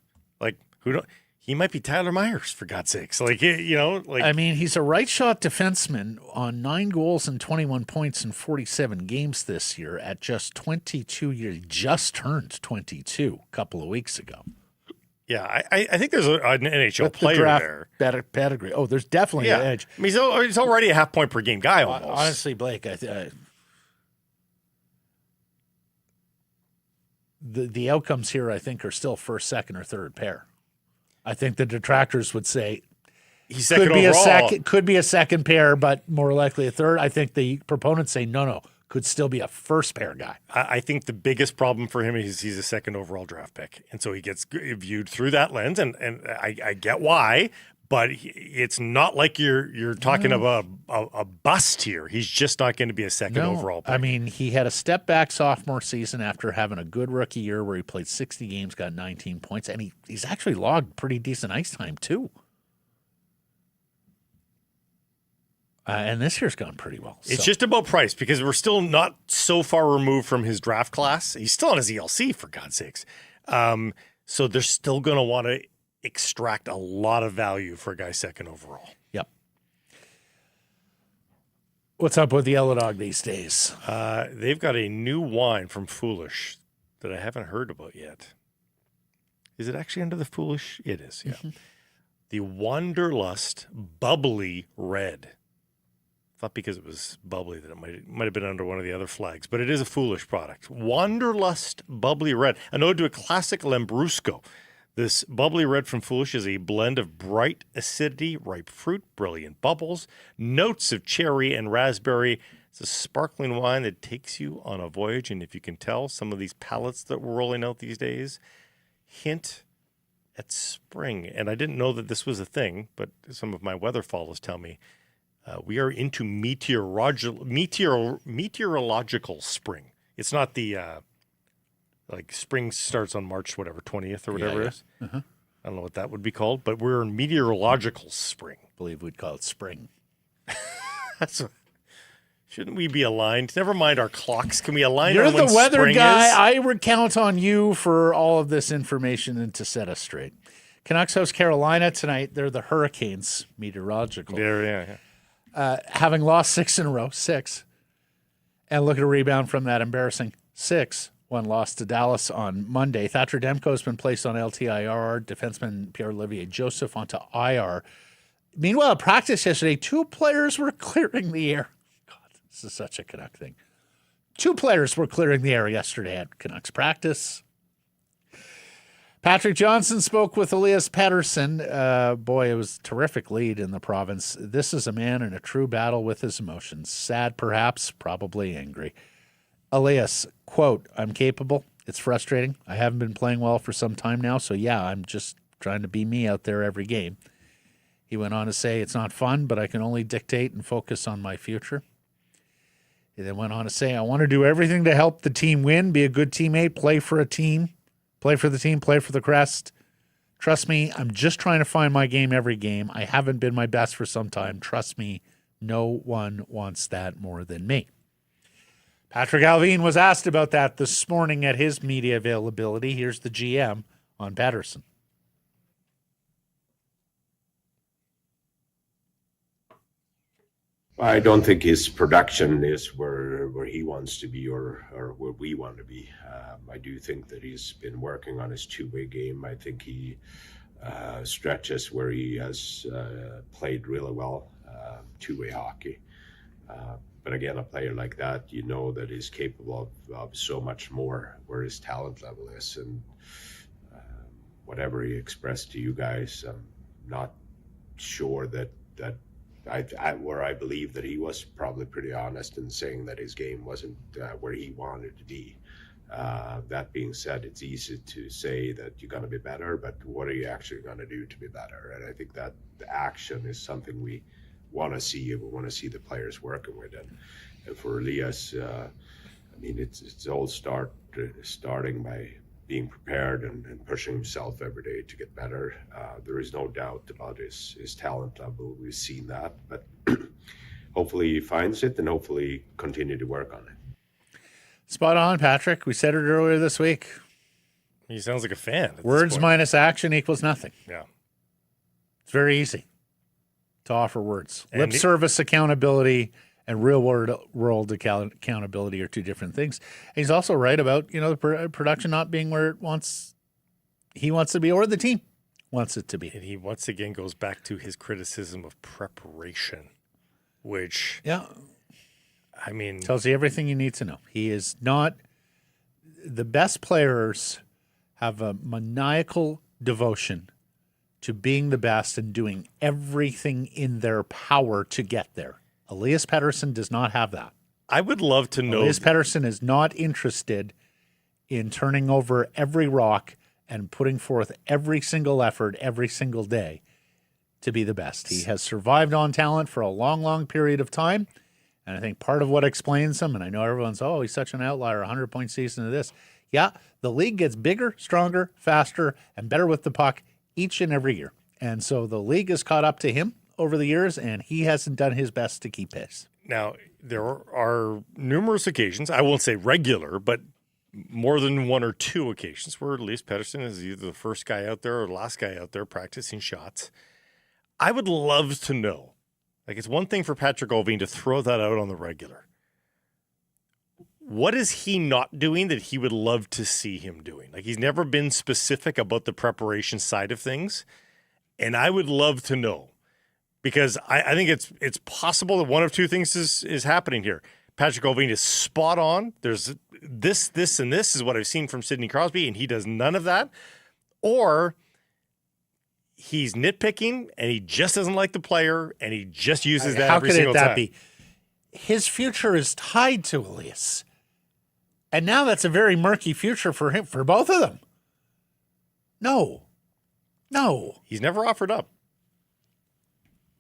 S2: He might be Tyler Myers, for God's sakes.
S1: I mean, he's a right shot defenseman on 9 goals and 21 points in 47 games this year at just 22 years. He just turned 22 a couple of weeks ago.
S2: Yeah, I think there's an NHL player
S1: there. Pedigree. Oh, there's definitely an edge.
S2: I mean, he's already a half point per game guy almost.
S1: Honestly, Blake, the outcomes here, I think, are still first, second, or third pair. I think the detractors would say
S2: he's second overall.
S1: Could be a second pair, but more likely a third. I think the proponents say no, could still be a first pair guy.
S2: I think the biggest problem for him is he's a second overall draft pick, and so he gets viewed through that lens, and I get why. But it's not like you're talking about a bust here. He's just not going to be a second overall pick.
S1: I mean, he had a step back sophomore season after having a good rookie year where he played 60 games, got 19 points, and he's actually logged pretty decent ice time too. And this year's gone pretty well.
S2: It's just about price because we're still not so far removed from his draft class. He's still on his ELC, for God's sakes. So they're still going to want to extract a lot of value for a guy second overall.
S1: Yep. What's up with the Yellow Dog these days?
S2: They've got a new wine from Foolish that I haven't heard about yet. Is it actually under the Foolish? It is, yeah. Mm-hmm. The Wanderlust Bubbly Red. Thought because it was bubbly that it might have been under one of the other flags, but it is a Foolish product. Wanderlust Bubbly Red, an ode to a classic Lambrusco. This Bubbly Red from Foolish is a blend of bright acidity, ripe fruit, brilliant bubbles, notes of cherry and raspberry. It's a sparkling wine that takes you on a voyage, and if you can tell, some of these palettes that we're rolling out these days hint at spring. And I didn't know that this was a thing, but some of my weather follows tell me we are into meteorological spring. It's not the spring starts on March 20th or whatever it is. Uh-huh. I don't know what that would be called, but we're in meteorological spring.
S1: I believe we'd call it spring.
S2: Shouldn't we be aligned? Never mind our clocks. Can we align?
S1: You're
S2: on when
S1: the weather
S2: spring
S1: guy.
S2: is?
S1: I would count on you for all of this information and to set us straight. Canucks host Carolina tonight. They're the Hurricanes, meteorological.
S2: Yeah.
S1: Having lost 6 in a row, 6. And look at a rebound from that embarrassing 6. One loss to Dallas on Monday. Thatcher Demko has been placed on LTIR. Defenseman Pierre-Olivier Joseph onto IR. Meanwhile, at practice yesterday, 2 players were clearing the air. God, this is such a Canuck thing. 2 players were clearing the air yesterday at Canucks practice. Patrick Johnson spoke with Elias Pettersson. Boy, it was a terrific lead in the province. This is a man in a true battle with his emotions. Sad, perhaps, probably angry. Elias, quote, "I'm capable. It's frustrating. I haven't been playing well for some time now, so yeah, I'm just trying to be me out there every game." He went on to say, "It's not fun, but I can only dictate and focus on my future." He then went on to say, "I want to do everything to help the team win, be a good teammate, play for a team, play for the team, play for the crest. Trust me, I'm just trying to find my game every game. I haven't been my best for some time. Trust me, no one wants that more than me." Patrick Allvin was asked about that this morning at his media availability. Here's the GM on Pettersson.
S4: I don't think his production is where he wants to be or where we want to be. I do think that he's been working on his two-way game. I think he stretches where he has played really well, two-way hockey. But again, a player like that, you know that he's capable of so much more where his talent level is. And whatever he expressed to you guys, I'm not sure that where I believe that he was probably pretty honest in saying that his game wasn't where he wanted to be. That being said, it's easy to say that you're going to be better, but what are you actually going to do to be better? And I think that the action is something we want to see. We want to see the players working with it. And for Elias, I mean, it's all starting by being prepared and pushing himself every day to get better. There is no doubt about his talent level. We've seen that, but hopefully he finds it and hopefully continue to work on it.
S1: Spot on, Patrick. We said it earlier this week.
S2: He sounds like a fan.
S1: Words minus action equals nothing.
S2: Yeah.
S1: It's very easy to offer words.
S2: And
S1: Lip service accountability and real world accountability are two different things. And he's also right about, the production not being where he wants to be, or the team wants it to be.
S2: And he once again goes back to his criticism of preparation, which, I mean,
S1: tells you everything you need to know. He is not the best players have a maniacal devotion to being the best and doing everything in their power to get there. Elias Pettersson does not have that.
S2: I would love to know.
S1: Elias Pettersson is not interested in turning over every rock and putting forth every single effort every single day to be the best. He has survived on talent for a long, long period of time. And I think part of what explains him, and I know everyone's, he's such an outlier, 100-point season of this. Yeah, the league gets bigger, stronger, faster, and better with the puck each and every year. And so the league has caught up to him over the years, and he hasn't done his best to keep pace.
S2: Now, there are numerous occasions, I won't say regular, but more than one or two occasions where Elias Pettersson is either the first guy out there or the last guy out there practicing shots. I would love to know. Like, it's one thing for Patrick Allvin to throw that out on the regular. What is he not doing that he would love to see him doing? Like, he's never been specific about the preparation side of things, and I would love to know. Because I think it's possible that one of two things is happening here. Patrick Allvin is spot on. There's this, and this is what I've seen from Sidney Crosby, and he does none of that. Or he's nitpicking, and he just doesn't like the player, and he just uses that every single time. How could it that
S1: be? His future is tied to Elias. And now that's a very murky future for him, for both of them. No.
S2: He's never offered up.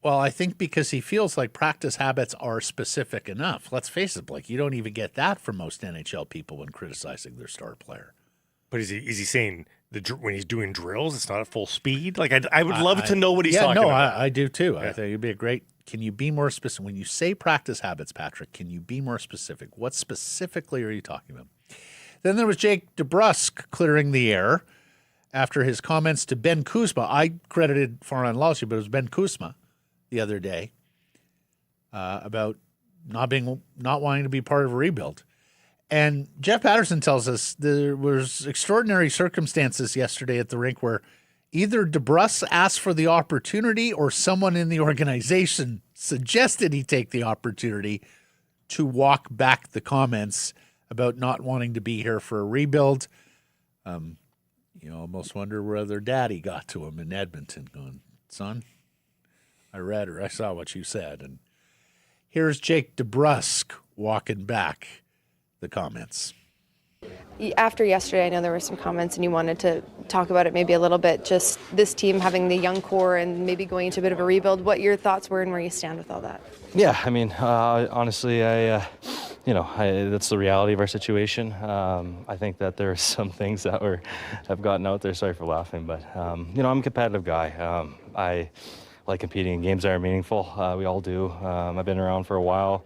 S1: Well, I think because he feels like practice habits are specific enough. Let's face it, Blake, you don't even get that from most NHL people when criticizing their star player.
S2: But is he saying when he's doing drills, it's not at full speed? Like, I would love to know what he's talking about.
S1: I do too. Yeah. I think it'd be a great. Can you be more specific? When you say practice habits, Patrick, can you be more specific? What specifically are you talking about? Then there was Jake DeBrusk clearing the air after his comments to Ben Kuzma. I credited Farhan Lalshi, but it was Ben Kuzma the other day about not wanting to be part of a rebuild. And Jeff Pettersson tells us there was extraordinary circumstances yesterday at the rink where either DeBrusk asked for the opportunity or someone in the organization suggested he take the opportunity to walk back the comments about not wanting to be here for a rebuild. You almost wonder whether Daddy got to him in Edmonton going, son, I read or I saw what you said. And here's Jake DeBrusk walking back the comments.
S8: After yesterday, I know there were some comments and you wanted to talk about it maybe a little bit, just this team having the young core and maybe going into a bit of a rebuild, what your thoughts were and where you stand with all that.
S9: Yeah, I mean, honestly, that's the reality of our situation. I think that there are some things that have gotten out there. Sorry for laughing, but, I'm a competitive guy. I like competing in games that are meaningful. We all do. I've been around for a while.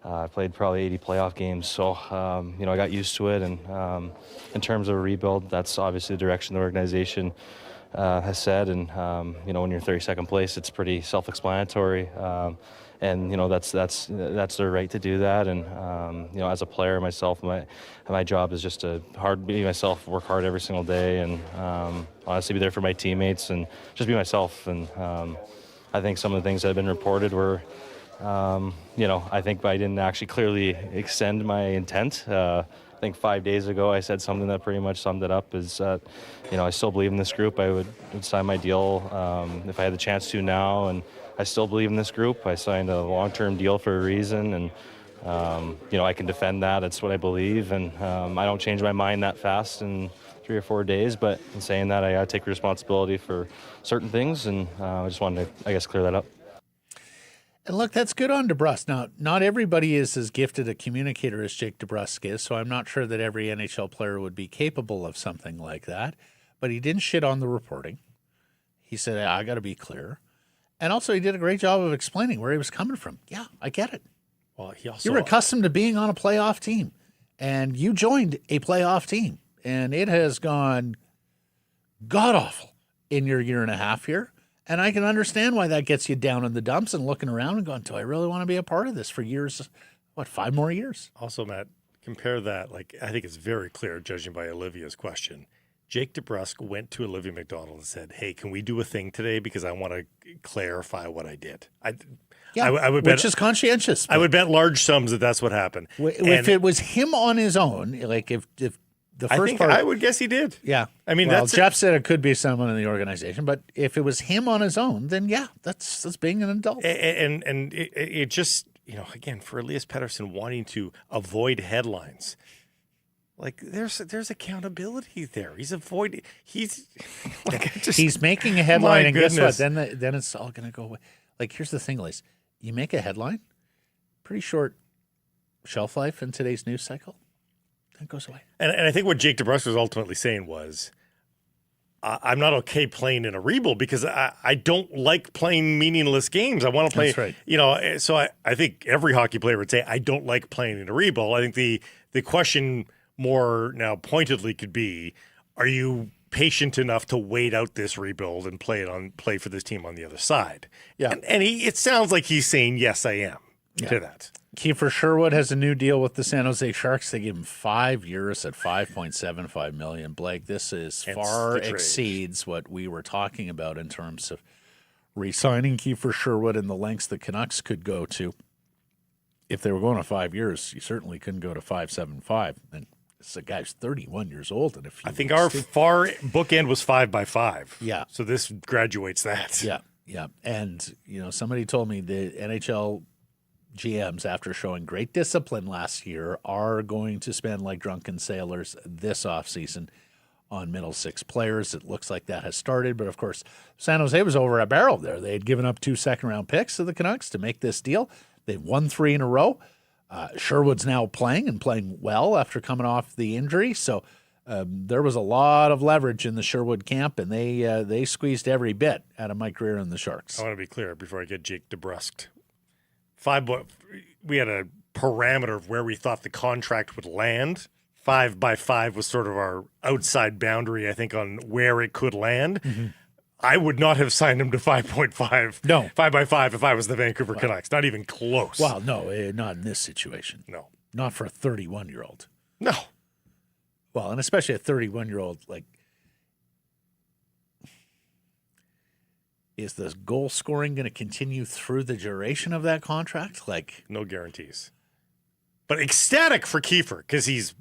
S9: I played probably 80 playoff games, so I got used to it. And in terms of a rebuild, that's obviously the direction the organization has said. And when you're 32nd place, it's pretty self-explanatory. And that's their right to do that. And as a player myself, my job is just to be myself, work hard every single day, and honestly be there for my teammates and just be myself. And I think some of the things that have been reported were. I think I didn't actually clearly extend my intent. I think 5 days ago I said something that pretty much summed it up, is that, I still believe in this group. I would sign my deal if I had the chance to now, and I still believe in this group. I signed a long-term deal for a reason, and, I can defend that. It's what I believe, and I don't change my mind that fast in 3 or 4 days, but in saying that, I got to take responsibility for certain things, and I just wanted to, I guess, clear that up.
S1: And look, that's good on DeBrusk. Now, not everybody is as gifted a communicator as Jake DeBrusk is, so I'm not sure that every NHL player would be capable of something like that. But he didn't shit on the reporting. He said, I got to be clear. And also, he did a great job of explaining where he was coming from. Yeah, I get it.
S2: Well, he also
S1: You're accustomed to being on a playoff team, and you joined a playoff team, and it has gone god-awful in your year and a half here. And I can understand why that gets you down in the dumps and looking around and going, do I really want to be a part of this for years? 5 more years?
S2: Also, Matt, compare that. I think it's very clear, judging by Olivia's question. Jake DeBrusk went to Olivia McDonald and said, hey, can we do a thing today? Because I want to clarify what I did. I would bet,
S1: which is conscientious.
S2: I would bet large sums that that's what happened.
S1: If it was him on his own, if the first part,
S2: I would guess he did.
S1: Yeah.
S2: I mean,
S1: Jeff said it could be someone in the organization, but if it was him on his own, then yeah, that's being an adult.
S2: And it just, again, for Elias Pettersson wanting to avoid headlines, there's accountability there. He's
S1: making a headline, and
S2: goodness.
S1: guess what? Then it's all going to go away. Here's the thing, Liz. You make a headline, pretty short shelf life in today's news cycle. That goes away.
S2: And I think what Jake DeBrusk was ultimately saying was, I'm not okay playing in a rebuild because I don't like playing meaningless games. I want to play,
S1: That's right.
S2: So I think every hockey player would say, I don't like playing in a rebuild. I think the question more now pointedly could be, are you patient enough to wait out this rebuild and play for this team on the other side?
S1: Yeah.
S2: And it sounds like he's saying, yes, I am to that.
S1: Kiefer Sherwood has a new deal with the San Jose Sharks. They give him 5 years at $5.75 million. Blake, this far exceeds what we were talking about in terms of re-signing Kiefer Sherwood and the lengths the Canucks could go to. If they were going to 5 years, you certainly couldn't go to 5.75. And this guy's 31 years old. And
S2: I think our far bookend was 5 by 5.
S1: Yeah.
S2: So this graduates that.
S1: Yeah. And, somebody told me the NHL GMs, after showing great discipline last year, are going to spend like drunken sailors this offseason on middle six players. It looks like that has started, but of course, San Jose was over a barrel there. They had given up 2 second-round picks to the Canucks to make this deal. They've won 3 in a row. Sherwood's now playing well after coming off the injury. So there was a lot of leverage in the Sherwood camp, and they squeezed every bit out of Mike Greer and the Sharks.
S2: I want to be clear before I get Jake DeBrusk. We had a parameter of where we thought the contract would land. 5 by 5 was sort of our outside boundary, I think, on where it could land. Mm-hmm. I would not have signed him to 5.5.
S1: No.
S2: 5 by 5 if I was the Vancouver Canucks. Not even close.
S1: Well, no, not in this situation.
S2: No.
S1: Not for a 31-year-old.
S2: No.
S1: Well, and especially a 31-year-old, is the goal scoring going to continue through the duration of that contract?
S2: No guarantees. But ecstatic for Kiefer because he's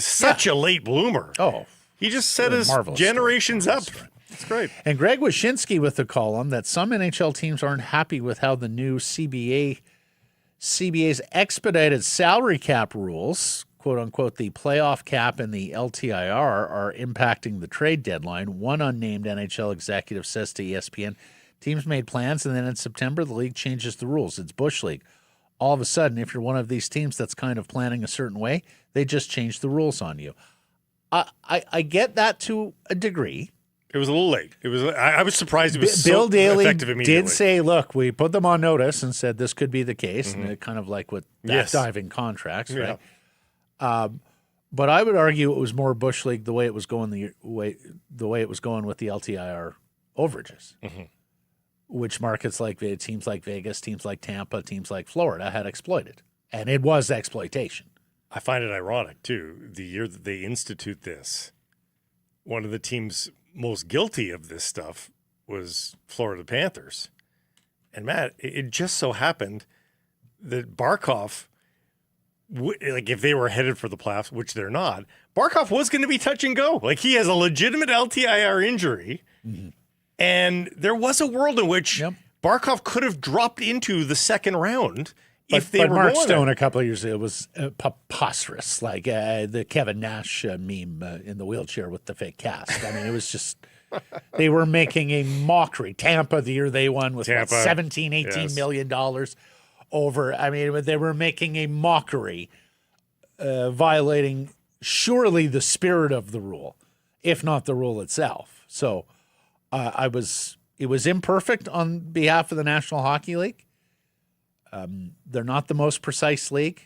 S2: such a late bloomer.
S1: Oh,
S2: he just set his generations up. It's great.
S1: And Greg Wyshynski with the column that some NHL teams aren't happy with how the new CBA's expedited salary cap rules, quote unquote, the playoff cap and the LTIR, are impacting the trade deadline. One unnamed NHL executive says to ESPN, teams made plans, and then in September, the league changes the rules. It's Bush League. All of a sudden, if you're one of these teams that's kind of planning a certain way, they just change the rules on you. I get that to a degree.
S2: It was a little late. It was. I was surprised it was
S1: Bill
S2: so
S1: Daly
S2: effective immediately.
S1: did say, look, we put them on notice and said this could be the case, and it kind of like with diving contracts, right? But I would argue it was more Bush League the way it was going the way it was going with the LTIR overages, which markets like teams like Vegas, teams like Tampa, teams like Florida had exploited, and it was exploitation.
S2: I find it ironic too. The year that they institute this, one of the teams most guilty of this stuff was Florida Panthers. And Matt, it just so happened that Barkov, like if they were headed for the playoffs, which they're not, Barkov was going to be touch and go. Like he has a legitimate LTIR injury. And there was a world in which Barkov could have dropped into the second round if they were
S1: Mark
S2: going
S1: Stone
S2: there.
S1: a couple of years ago was preposterous, like the Kevin Nash meme in the wheelchair with the fake cast. I mean, it was just they were making a mockery. Tampa, the year they won, was what, 17, 18 million dollars over. I mean, they were making a mockery, violating surely the spirit of the rule, if not the rule itself. So it was imperfect on behalf of the National Hockey League. They're not the most precise league.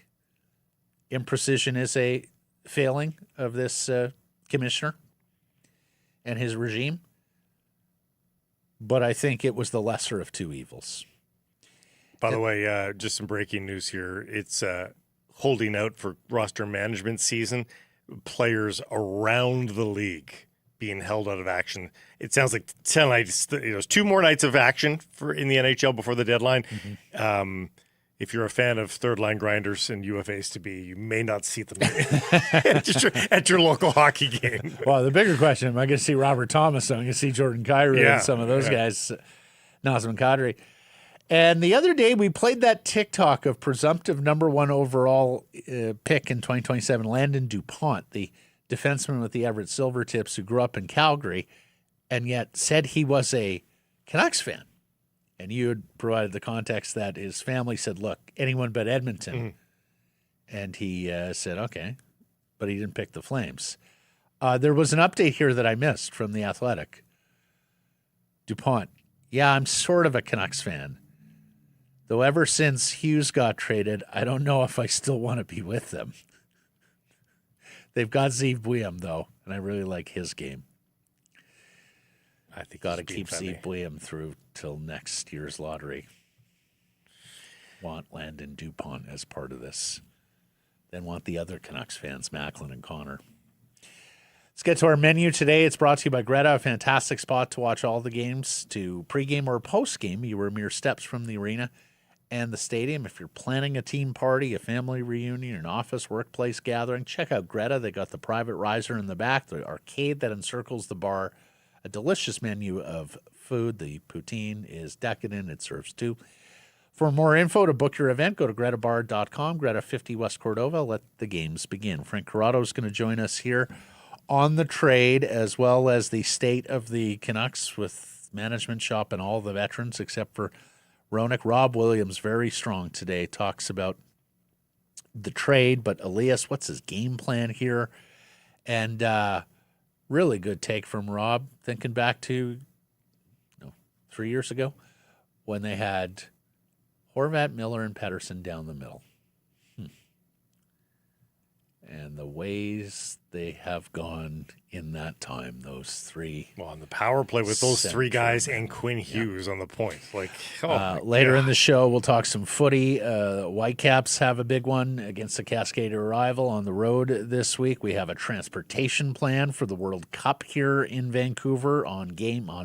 S1: Imprecision is a failing of this commissioner and his regime. But I think it was the lesser of two evils.
S2: By the way, just some breaking news here. It's holding out for roster management season. Players around the league being held out of action. It sounds like tonight, there's 2 more nights of action in the NHL before the deadline. If you're a fan of third line grinders and UFAs to be, you may not see them at your local hockey game.
S1: Well, the bigger question, am I going to see Robert Thomas? I'm going to see Jordan Kyrou and some of those guys, Nazem Kadri. And the other day we played that TikTok of presumptive number 1 overall pick in 2027, Landon DuPont, the defenseman with the Everett Silvertips who grew up in Calgary and yet said he was a Canucks fan. And you had provided the context that his family said, look, anyone but Edmonton. And he said, okay, but he didn't pick the Flames. There was an update here that I missed from The Athletic. DuPont, yeah, I'm sort of a Canucks fan. Though ever since Hughes got traded, I don't know if I still want to be with them. They've got Zeev Buium, though, and I really like his game. I think got to keep Zeev Buium through till next year's lottery. Want Landon DuPont as part of this. Then want the other Canucks fans, Macklin and Connor. Let's get to our menu today. It's brought to you by Greta, a fantastic spot to watch all the games, to pregame or postgame. You were mere steps from the arena and the stadium. If you're planning a team party, a family reunion, an office, workplace gathering, check out Greta. They got the private riser in the back, the arcade that encircles the bar, a delicious menu of food. The poutine is decadent. It serves 2. For more info to book your event, go to gretabar.com, Greta 50 West Cordova. Let the games begin. Frank Corrado is going to join us here on the trade as well as the state of the Canucks with management shop and all the veterans except for Roenick. Rob Williams, very strong today, talks about the trade, but Elias, what's his game plan here? And really good take from Rob, thinking back to 3 years ago when they had Horvat, Miller, and Pettersson down the middle. And the ways they have gone in that time, those 3.
S2: Well, on the power play with those 3 guys and Quinn Hughes on the point. Like
S1: later in the show, we'll talk some footy. Whitecaps have a big one against the Cascadia rival on the road this week. We have a transportation plan for the World Cup here in Vancouver on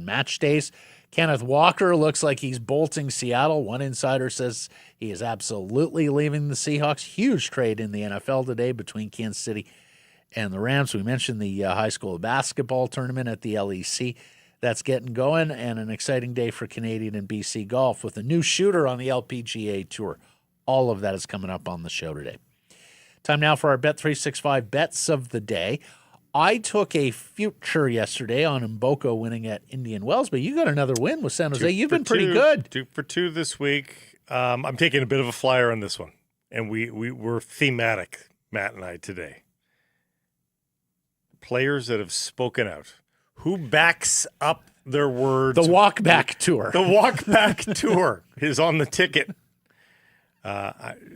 S1: match days. Kenneth Walker looks like he's bolting Seattle. One insider says he is absolutely leaving the Seahawks. Huge trade in the NFL today between Kansas City and the Rams. We mentioned the high school basketball tournament at the LEC. That's getting going, and an exciting day for Canadian and BC golf with a new shooter on the LPGA Tour. All of that is coming up on the show today. Time now for our Bet365 bets of the day. I took a future yesterday on Mboko winning at Indian Wells, but you got another win with San Jose. You've been pretty good.
S2: 2 for 2 this week. I'm taking a bit of a flyer on this one, and we're thematic, Matt and I, today. Players that have spoken out. Who backs up their words?
S1: The walk back tour.
S2: The walk back tour is on the ticket.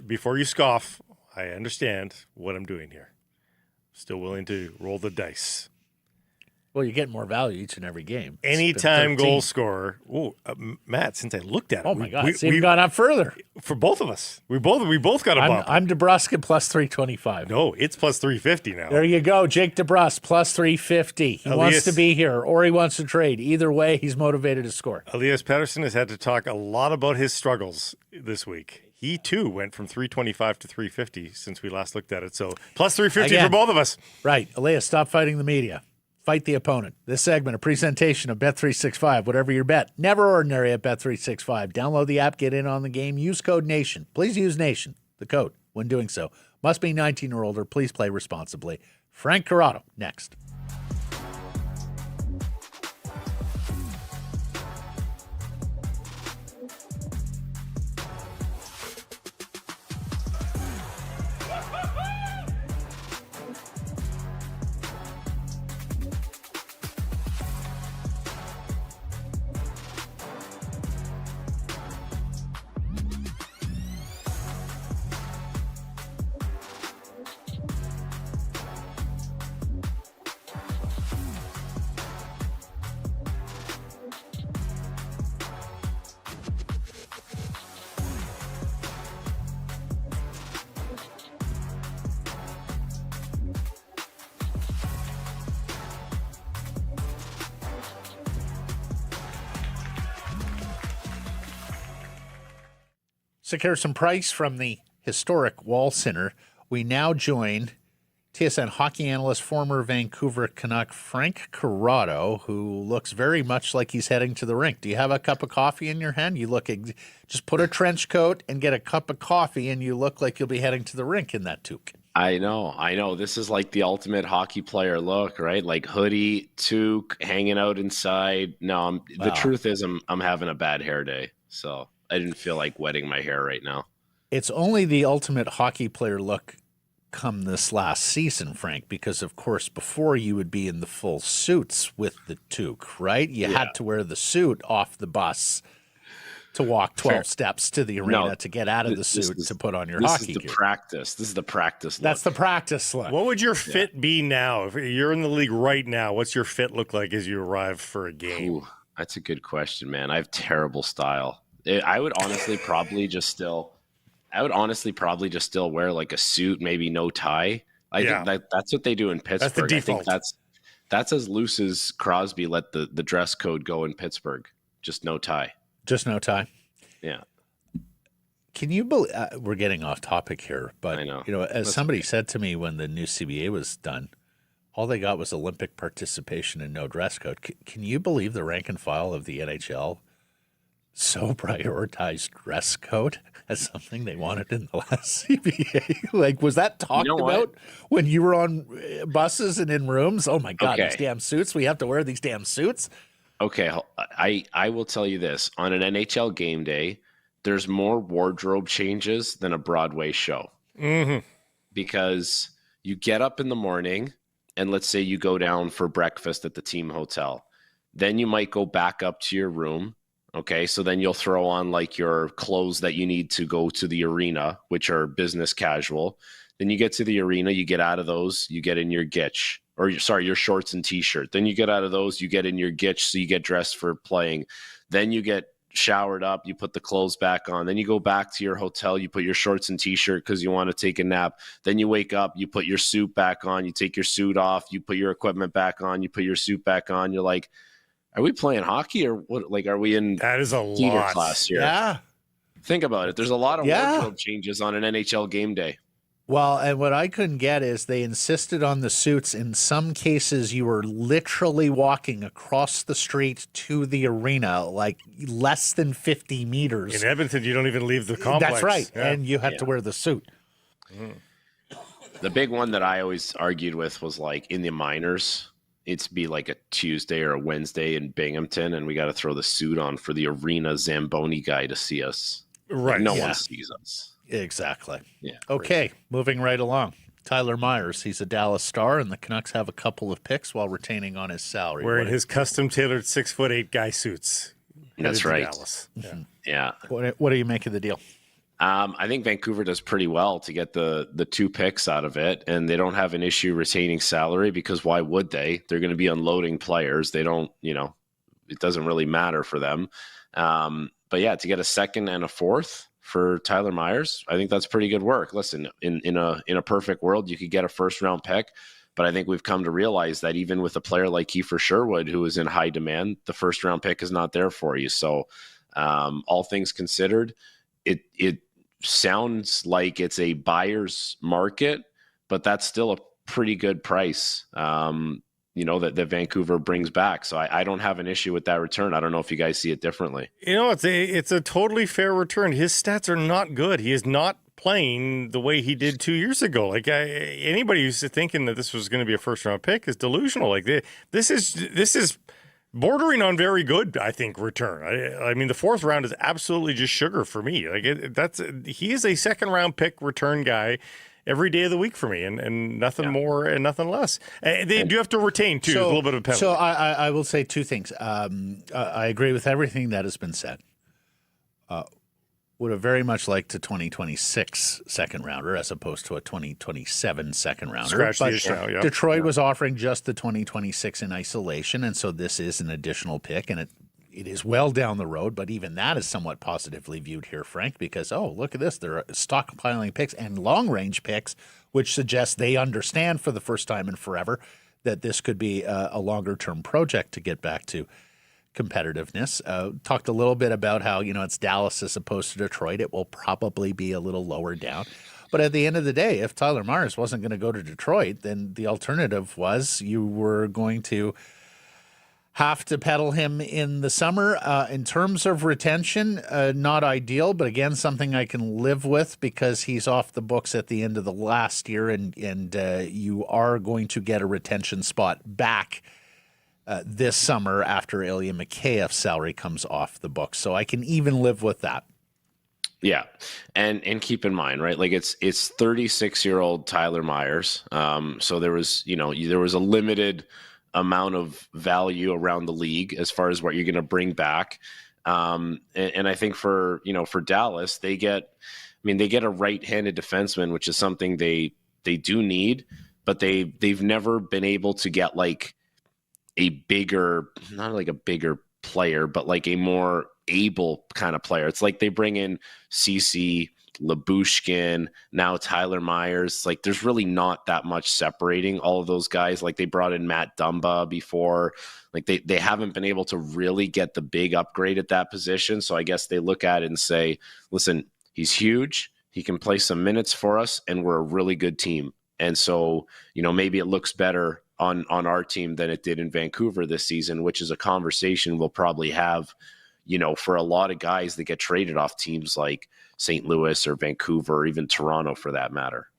S2: Before you scoff, I understand what I'm doing here. Still willing to roll the dice.
S1: Well, you get more value each and every game.
S2: Anytime goal scorer. Oh, Matt, since I looked at it.
S1: Oh, my God. It's even gone up further.
S2: For both of us. We both got a bump.
S1: I'm DeBrusk at plus 325.
S2: No, it's plus 350 now.
S1: There you go. Jake DeBrusk, plus 350. He wants to be here or he wants to trade. Either way, he's motivated to score.
S2: Elias Pettersson has had to talk a lot about his struggles this week. He, too, went from 325 to 350 since we last looked at it. So plus 350 for both of us.
S1: Right. Elias, stop fighting the media. Fight the opponent. This segment, a presentation of Bet365. Whatever your bet, never ordinary at Bet365. Download the app, get in on the game. Use code NATION. Please use NATION, the code, when doing so. Must be 19 or older. Please play responsibly. Frank Corrado, next. Secure some price from the historic Wall Center. We now join TSN hockey analyst, former Vancouver Canuck, Frank Corrado, who looks very much like he's heading to the rink. Do you have a cup of coffee in your hand? You look, just put a trench coat and get a cup of coffee, and you look like you'll be heading to the rink in that toque.
S10: I know. This is like the ultimate hockey player look, right? Like hoodie, toque, hanging out inside. No, the truth is I'm having a bad hair day, so I didn't feel like wetting my hair right now.
S1: It's only the ultimate hockey player look come this last season, Frank, because, of course, before you would be in the full suits with the toque, right? You had to wear the suit off the bus to walk 12 steps to the arena to get out of the suit to put on your hockey gear.
S10: This is the practice look.
S1: That's the practice look.
S2: What would your fit be now? If you're in the league right now, what's your fit look like as you arrive for a game?
S10: Ooh, that's a good question, man. I have terrible style. I would honestly probably just still wear like a suit, maybe no tie. I think that's what they do in Pittsburgh.
S2: That's the default.
S10: I think that's as loose as Crosby let the dress code go in Pittsburgh. Just no tie.
S1: Just no tie.
S10: Yeah.
S1: Can you believe we're getting off topic here? But
S10: I know.
S1: As somebody said to me when the new CBA was done, all they got was Olympic participation and no dress code. Can you believe the rank and file of the NHL so prioritized dress code as something they wanted in the last CBA? Like, was that talked about when you were on buses and in rooms? Oh my God, these damn suits! We have to wear these damn suits.
S10: Okay, I will tell you this. On an NHL game day, there's more wardrobe changes than a Broadway show.
S2: Mm-hmm.
S10: Because you get up in the morning, and let's say you go down for breakfast at the team hotel. Then you might go back up to your room. Okay, so then you'll throw on like your clothes that you need to go to the arena, which are business casual. Then you get to the arena, you get out of those, you get in your gitch, your shorts and t-shirt. Then you get out of those, you get in your gitch, so you get dressed for playing. Then you get showered up, you put the clothes back on. Then you go back to your hotel, you put your shorts and t-shirt because you want to take a nap. Then you wake up, you put your suit back on, you take your suit off, you put your equipment back on, you put your suit back on. You're like, are we playing hockey or what? Like, are we in
S2: that is a
S10: theater
S2: lot
S10: class here?
S1: Yeah.
S10: Think about it. There's a lot of wardrobe changes on an NHL game day.
S1: Well, and what I couldn't get is they insisted on the suits. In some cases, you were literally walking across the street to the arena, like less than 50 meters.
S2: In Edmonton, you don't even leave the complex.
S1: That's right.
S2: Yeah.
S1: And you had to wear the suit.
S10: The big one that I always argued with was like in the minors, it's be like a Tuesday or a Wednesday in Binghamton, and we got to throw the suit on for the arena Zamboni guy to see us.
S2: Right.
S10: Like, no one sees us.
S1: Exactly.
S10: Yeah.
S1: Okay, moving right along. Tyler Myers, he's a Dallas Star, and the Canucks have a couple of picks while retaining on his salary.
S2: Wearing his custom-tailored 6'8" guy suits.
S10: That's right.
S2: Dallas.
S10: Yeah.
S1: What do you make of the deal?
S10: I think Vancouver does pretty well to get the 2 picks out of it, and they don't have an issue retaining salary because why would they? They're going to be unloading players. They don't, it doesn't really matter for them. But yeah, to get a second and a fourth for Tyler Myers, I think that's pretty good work. Listen, in a perfect world, you could get a first round pick, but I think we've come to realize that even with a player like Kiefer Sherwood, who is in high demand, the first round pick is not there for you. So all things considered, it sounds like it's a buyer's market, but that's still a pretty good price. That Vancouver brings back. So I don't have an issue with that return. I don't know if you guys see it differently.
S2: It's a totally fair return. His stats are not good. He is not playing the way he did 2 years ago. Anybody who's thinking that this was going to be a first round pick is delusional. This is bordering on very good, I think, return. I mean, the fourth round is absolutely just sugar for me. He is a second round pick return guy every day of the week for me, and nothing more and nothing less. They do have to retain, too, a little bit of penalty.
S1: So I will say 2 things. I agree with everything that has been said. Would have very much liked a 2026 second rounder as opposed to a 2027 second rounder.
S2: Scratch the issue now, yeah.
S1: Detroit was offering just the 2026 in isolation, and so this is an additional pick, and it is well down the road, but even that is somewhat positively viewed here, Frank, because, look at this. They're stockpiling picks and long-range picks, which suggests they understand for the first time in forever that this could be a longer-term project to get back to competitiveness. Talked a little bit about how, it's Dallas as opposed to Detroit. It will probably be a little lower down. But at the end of the day, if Tyler Myers wasn't going to go to Detroit, then the alternative was you were going to have to peddle him in the summer. In terms of retention, not ideal, but again, something I can live with because he's off the books at the end of the last year, and you are going to get a retention spot back this summer after Ilya Mikheyev's salary comes off the books. So I can even live with that.
S10: Yeah. And keep in mind, right? It's 36-year-old Tyler Myers. So there was a limited amount of value around the league as far as what you're going to bring back. And I think for Dallas, they get a right-handed defenseman, which is something they do need, but they've never been able to get a bigger, not like a bigger player, but like a more able kind of player. It's like they bring in CC, Labushkin, now Tyler Myers. There's really not that much separating all of those guys. They brought in Matt Dumba before. They haven't been able to really get the big upgrade at that position. So I guess they look at it and say, listen, he's huge. He can play some minutes for us, and we're a really good team. And so, maybe it looks better on our team than it did in Vancouver this season, which is a conversation we'll probably have, for a lot of guys that get traded off teams like St. Louis or Vancouver or even Toronto for that matter.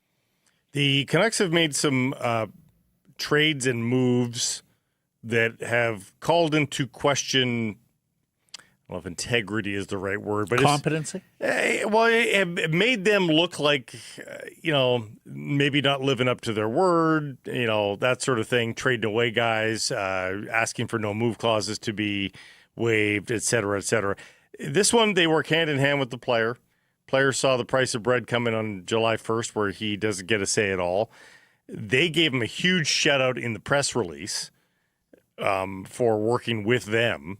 S2: The Canucks have made some trades and moves that have called into question, I don't know if integrity is the right word, but
S1: competency.
S2: It made them look like, maybe not living up to their word, that sort of thing, trading away guys, asking for no move clauses to be waived, et cetera, et cetera. This one, they work hand in hand with the player. Player saw the price of bread coming on July 1st where he doesn't get a say at all. They gave him a huge shout out in the press release for working with them.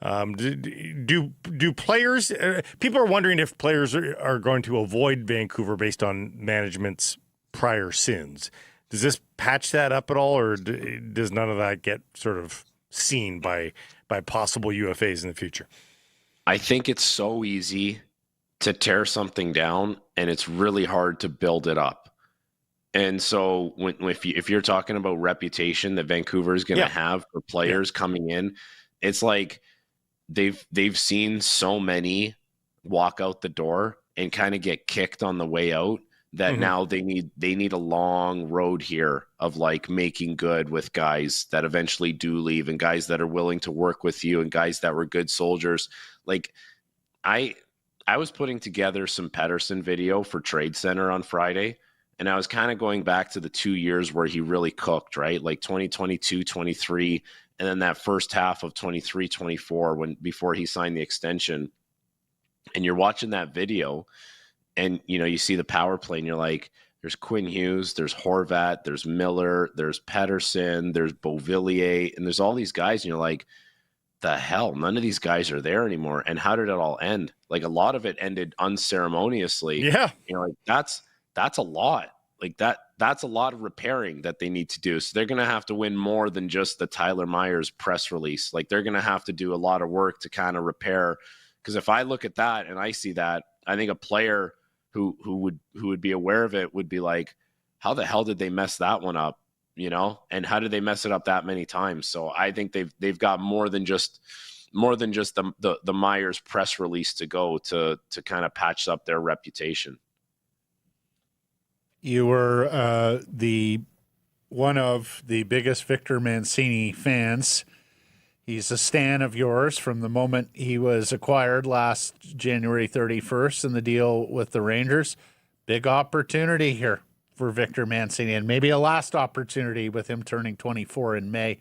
S2: Do players? People are wondering if players are going to avoid Vancouver based on management's prior sins. Does this patch that up at all, or does none of that get sort of seen by possible UFAs in the future?
S10: I think it's so easy to tear something down, and it's really hard to build it up. And so if you're talking about reputation that Vancouver is going to have for players coming in, it's like they've seen so many walk out the door and kind of get kicked on the way out that now they need a long road here of making good with guys that eventually do leave and guys that are willing to work with you and guys that were good soldiers. I was putting together some Pettersson video for Trade Center on Friday, And I was kind of going back to the 2 years where he really cooked, right? Like 2022, 23, and then that first half of 23, 24, before he signed the extension. And you're watching that video and, you see the power play and you're like, there's Quinn Hughes, there's Horvat, there's Miller, there's Pettersson, there's Beauvillier, and there's all these guys. And you're like, the hell, none of these guys are there anymore. And how did it all end? Like, a lot of it ended unceremoniously.
S2: Yeah.
S10: Like that's a lot. Like that's a lot of repairing that they need to do. So they're going to have to win more than just the Tyler Myers press release. Like, they're going to have to do a lot of work to kind of repair. Because if I look at that and I see that, I think a player who would be aware of it would be like, how the hell did they mess that one up? And how did they mess it up that many times? So I think they've got more than just the Myers press release to go to kind of patch up their reputation.
S1: You were one of the biggest Victor Mancini fans. He's a stan of yours from the moment he was acquired last January 31st in the deal with the Rangers. Big opportunity here for Victor Mancini, and maybe a last opportunity with him turning 24 in May.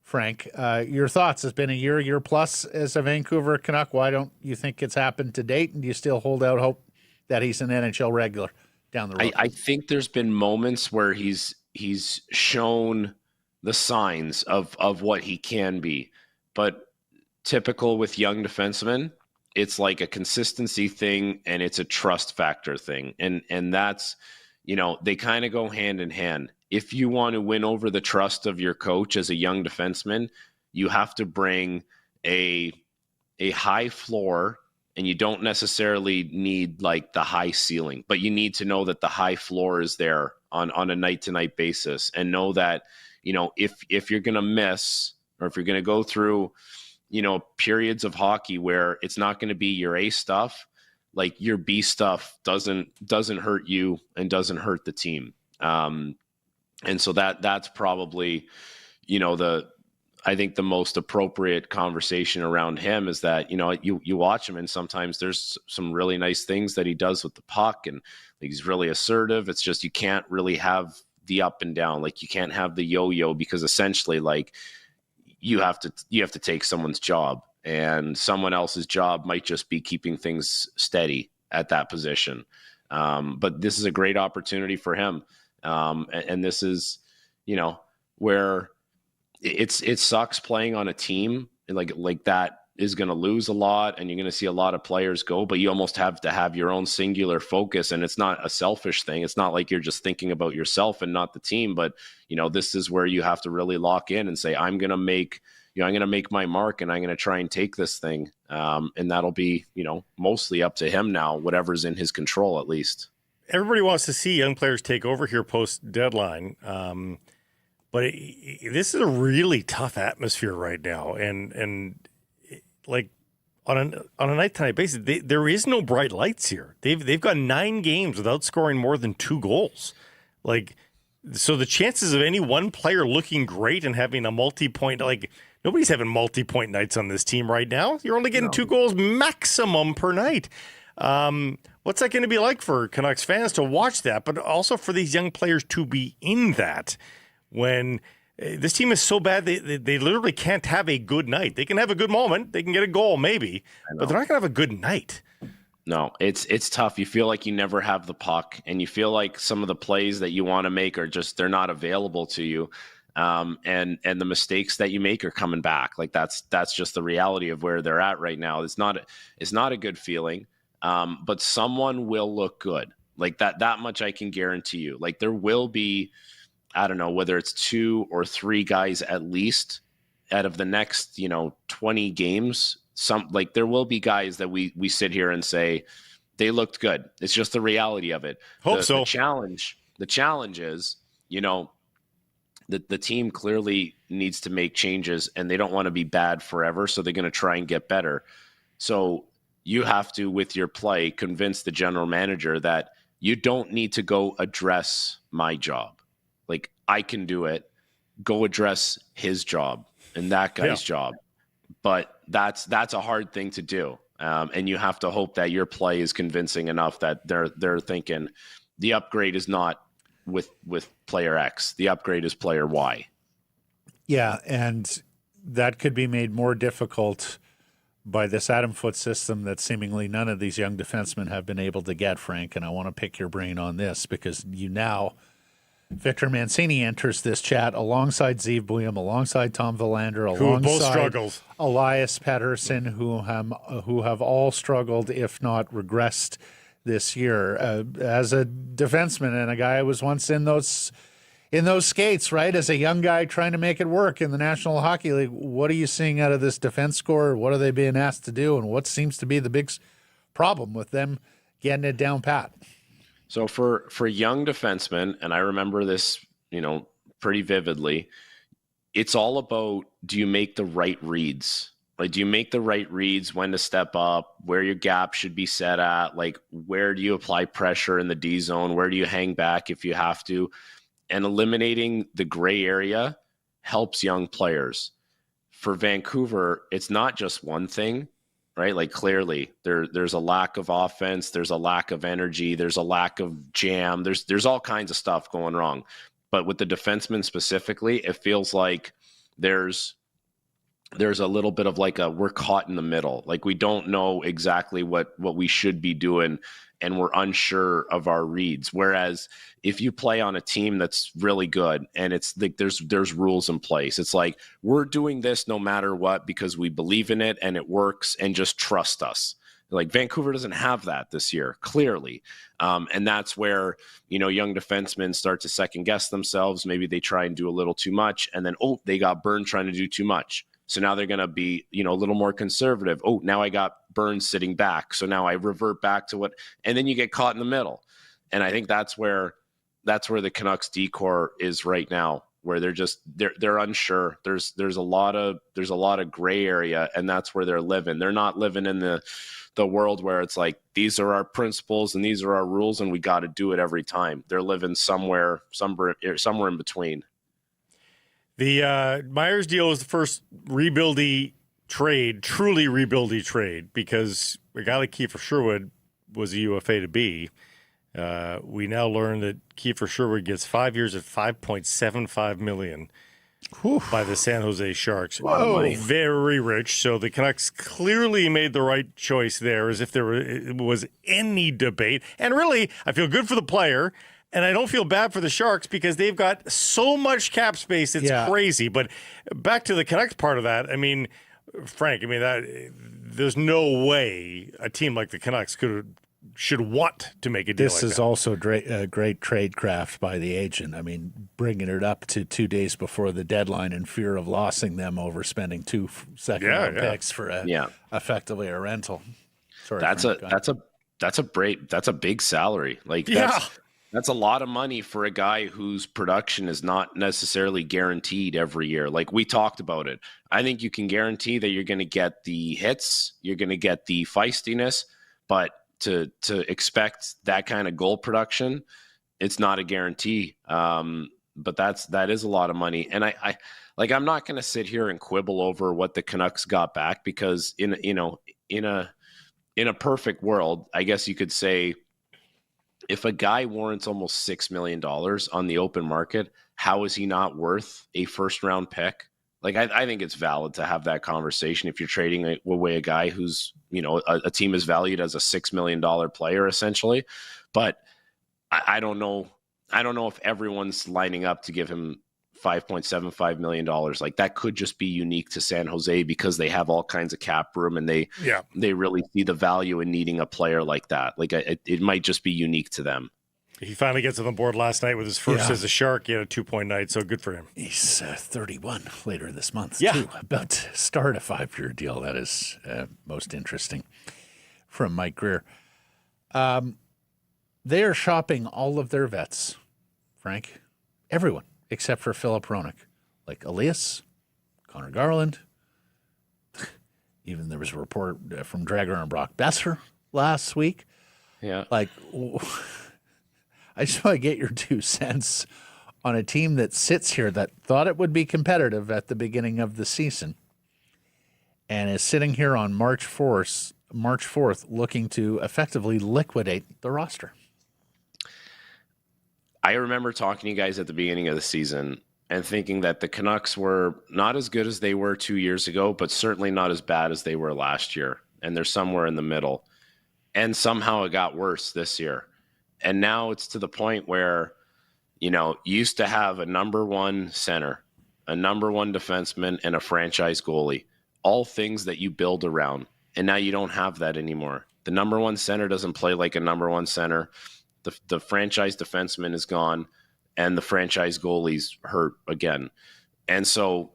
S1: Frank, your thoughts? It's been a year plus as a Vancouver Canuck. Why don't you think it's happened to date, and do you still hold out hope that he's an NHL regular down the road?
S10: I think there's been moments where he's shown the signs of what he can be, but typical with young defensemen, it's like a consistency thing and it's a trust factor thing. And that's, they kind of go hand in hand. If you want to win over the trust of your coach as a young defenseman, you have to bring a high floor, and you don't necessarily need like the high ceiling, but you need to know that the high floor is there on a night-to-night basis, and know that, if you're going to miss, or if you're going to go through, periods of hockey where it's not going to be your A stuff, like your B stuff doesn't hurt you and doesn't hurt the team. And so that's probably, I think the most appropriate conversation around him is that, you watch him and sometimes there's some really nice things that he does with the puck, and he's really assertive. It's just, you can't really have the up and down. Like, you can't have the yo-yo, because essentially, like, you have to take someone's job, and someone else's job might just be keeping things steady at that position. But this is a great opportunity for him. And this is, where it sucks playing on a team like that is going to lose a lot, and you're going to see a lot of players go, but you almost have to have your own singular focus. And it's not a selfish thing. It's not like you're just thinking about yourself and not the team, but this is where you have to really lock in and say, I'm going to make my mark, and I'm going to try and take this thing. And that'll be, mostly up to him now, whatever's in his control, at least.
S2: Everybody wants to see young players take over here post deadline. But this is a really tough atmosphere right now. And like on a night-to-night basis, there is no bright lights here. They've got 9 games without scoring more than 2 goals. Like, so the chances of any one player looking great and having a multi-point, like, nobody's having multi-point nights on this team right now. You're only getting 2 goals maximum per night. What's that going to be like for Canucks fans to watch that, but also for these young players to be in that when this team is so bad, they literally can't have a good night. They can have a good moment. They can get a goal maybe, but they're not going to have a good night.
S10: No, it's tough. You feel like you never have the puck, and you feel like some of the plays that you want to make are just, they're not available to you. And the mistakes that you make are coming back. Like, that's just the reality of where they're at right now. It's not a good feeling. But someone will look good. Like, that much I can guarantee you. Like, there will be, I don't know, whether it's 2 or 3 guys at least out of the next, 20 games, there will be guys that we sit here and say they looked good. It's just the reality of it.
S2: Hope so.
S10: The challenge is, the team clearly needs to make changes, and they don't want to be bad forever. So they're going to try and get better. So you have to, with your play, convince the general manager that you don't need to go address my job. Like, I can do it. Go address his job and that guy's job. But that's a hard thing to do. And you have to hope that your play is convincing enough that they're thinking the upgrade is not with player X. The upgrade is player Y.
S1: Yeah, and that could be made more difficult by this Adam Foote system that seemingly none of these young defensemen have been able to get, Frank. And I want to pick your brain on this because Victor Mancini enters this chat alongside Zeev Buium, alongside Tom Verlander, alongside
S2: both struggled.
S1: Elias Pettersson, who have all struggled, if not regressed, this year. As a defenseman and a guy who was once in those skates, right? As a young guy trying to make it work in the National Hockey League, what are you seeing out of this defense core? What are they being asked to do? And what seems to be the big problem with them getting it down pat?
S10: So for young defensemen, and I remember this, pretty vividly, it's all about, do you make the right reads? Like, do you make the right reads when to step up, where your gap should be set at? Like, where do you apply pressure in the D zone? Where do you hang back if you have to? And eliminating the gray area helps young players. For Vancouver, it's not just one thing, right? Like, clearly there's a lack of offense, there's a lack of energy, there's a lack of jam, there's all kinds of stuff going wrong. But with the defensemen specifically, it feels like there's a little bit of like we're caught in the middle. Like, we don't know exactly what we should be doing, and we're unsure of our reads. Whereas if you play on a team that's really good and it's like there's rules in place, it's like, we're doing this no matter what because we believe in it and it works, and just trust us. Like, Vancouver doesn't have that this year, clearly. And that's where, young defensemen start to second guess themselves. Maybe they try and do a little too much, and then, they got burned trying to do too much. So now they're going to be, a little more conservative. Oh, now I got Burns sitting back. So now I revert back to and then you get caught in the middle. And I think that's where the Canucks D-core is right now, where they're unsure. There's a lot of gray area, and that's where they're living. They're not living in the world where it's like, these are our principles and these are our rules and we got to do it every time. They're living somewhere in between.
S2: The Myers deal was the first truly rebuildy trade, because a guy like Kiefer Sherwood was a UFA to be. We now learn that Kiefer Sherwood gets 5 years at $5.75 million by the San Jose Sharks.
S10: Whoa.
S2: Very rich. So the Canucks clearly made the right choice there, as if there was any debate. And really, I feel good for the player. And I don't feel bad for the Sharks because they've got so much cap space. It's crazy. But back to the Canucks part of that, Frank, there's no way a team like the Canucks should want to make a deal like that.
S1: This is also great trade craft by the agent. Bringing it up to 2 days before the deadline in fear of losing them over spending 2 second-round picks for effectively a rental. Sorry,
S10: that's a big salary. Like, that's a lot of money for a guy whose production is not necessarily guaranteed every year. Like, we talked about it. I think you can guarantee that you're going to get the hits, you're going to get the feistiness, but to expect that kind of goal production, it's not a guarantee. But that is a lot of money. And I'm not going to sit here and quibble over what the Canucks got back, because in a perfect world, I guess you could say, if a guy warrants almost $6 million on the open market, how is he not worth a first-round pick? Like, I think it's valid to have that conversation if you're trading away a guy who's, a team is valued as a $6 million player, essentially. But I don't know if everyone's lining up to give him $5.75 million. Like, that could just be unique to San Jose because they have all kinds of cap room, and they really see the value in needing a player like that. Like, it might just be unique to them.
S2: He finally gets on the board last night with his first as a Shark. He had a 2-point night, so good for him.
S1: He's 31 later this month, too. About to start a 5-year deal. That is most interesting. From Mike Greer. They are shopping all of their vets, Frank. Everyone, except for Philip Hronek. Like Elias, Connor Garland. Even there was a report from Drager and Brock Besser last week.
S10: Yeah.
S1: Like, I just want to get your 2 cents on a team that sits here that thought it would be competitive at the beginning of the season and is sitting here on March 4th looking to effectively liquidate the roster.
S10: I remember talking to you guys at the beginning of the season and thinking that the Canucks were not as good as they were 2 years ago, but certainly not as bad as they were last year. And they're somewhere in the middle. And somehow it got worse this year. And now it's to the point where, you used to have a number one center, a number one defenseman, and a franchise goalie, all things that you build around. And now you don't have that anymore. The number one center doesn't play like a number one center. The franchise defenseman is gone, and the franchise goalie's hurt again. And so,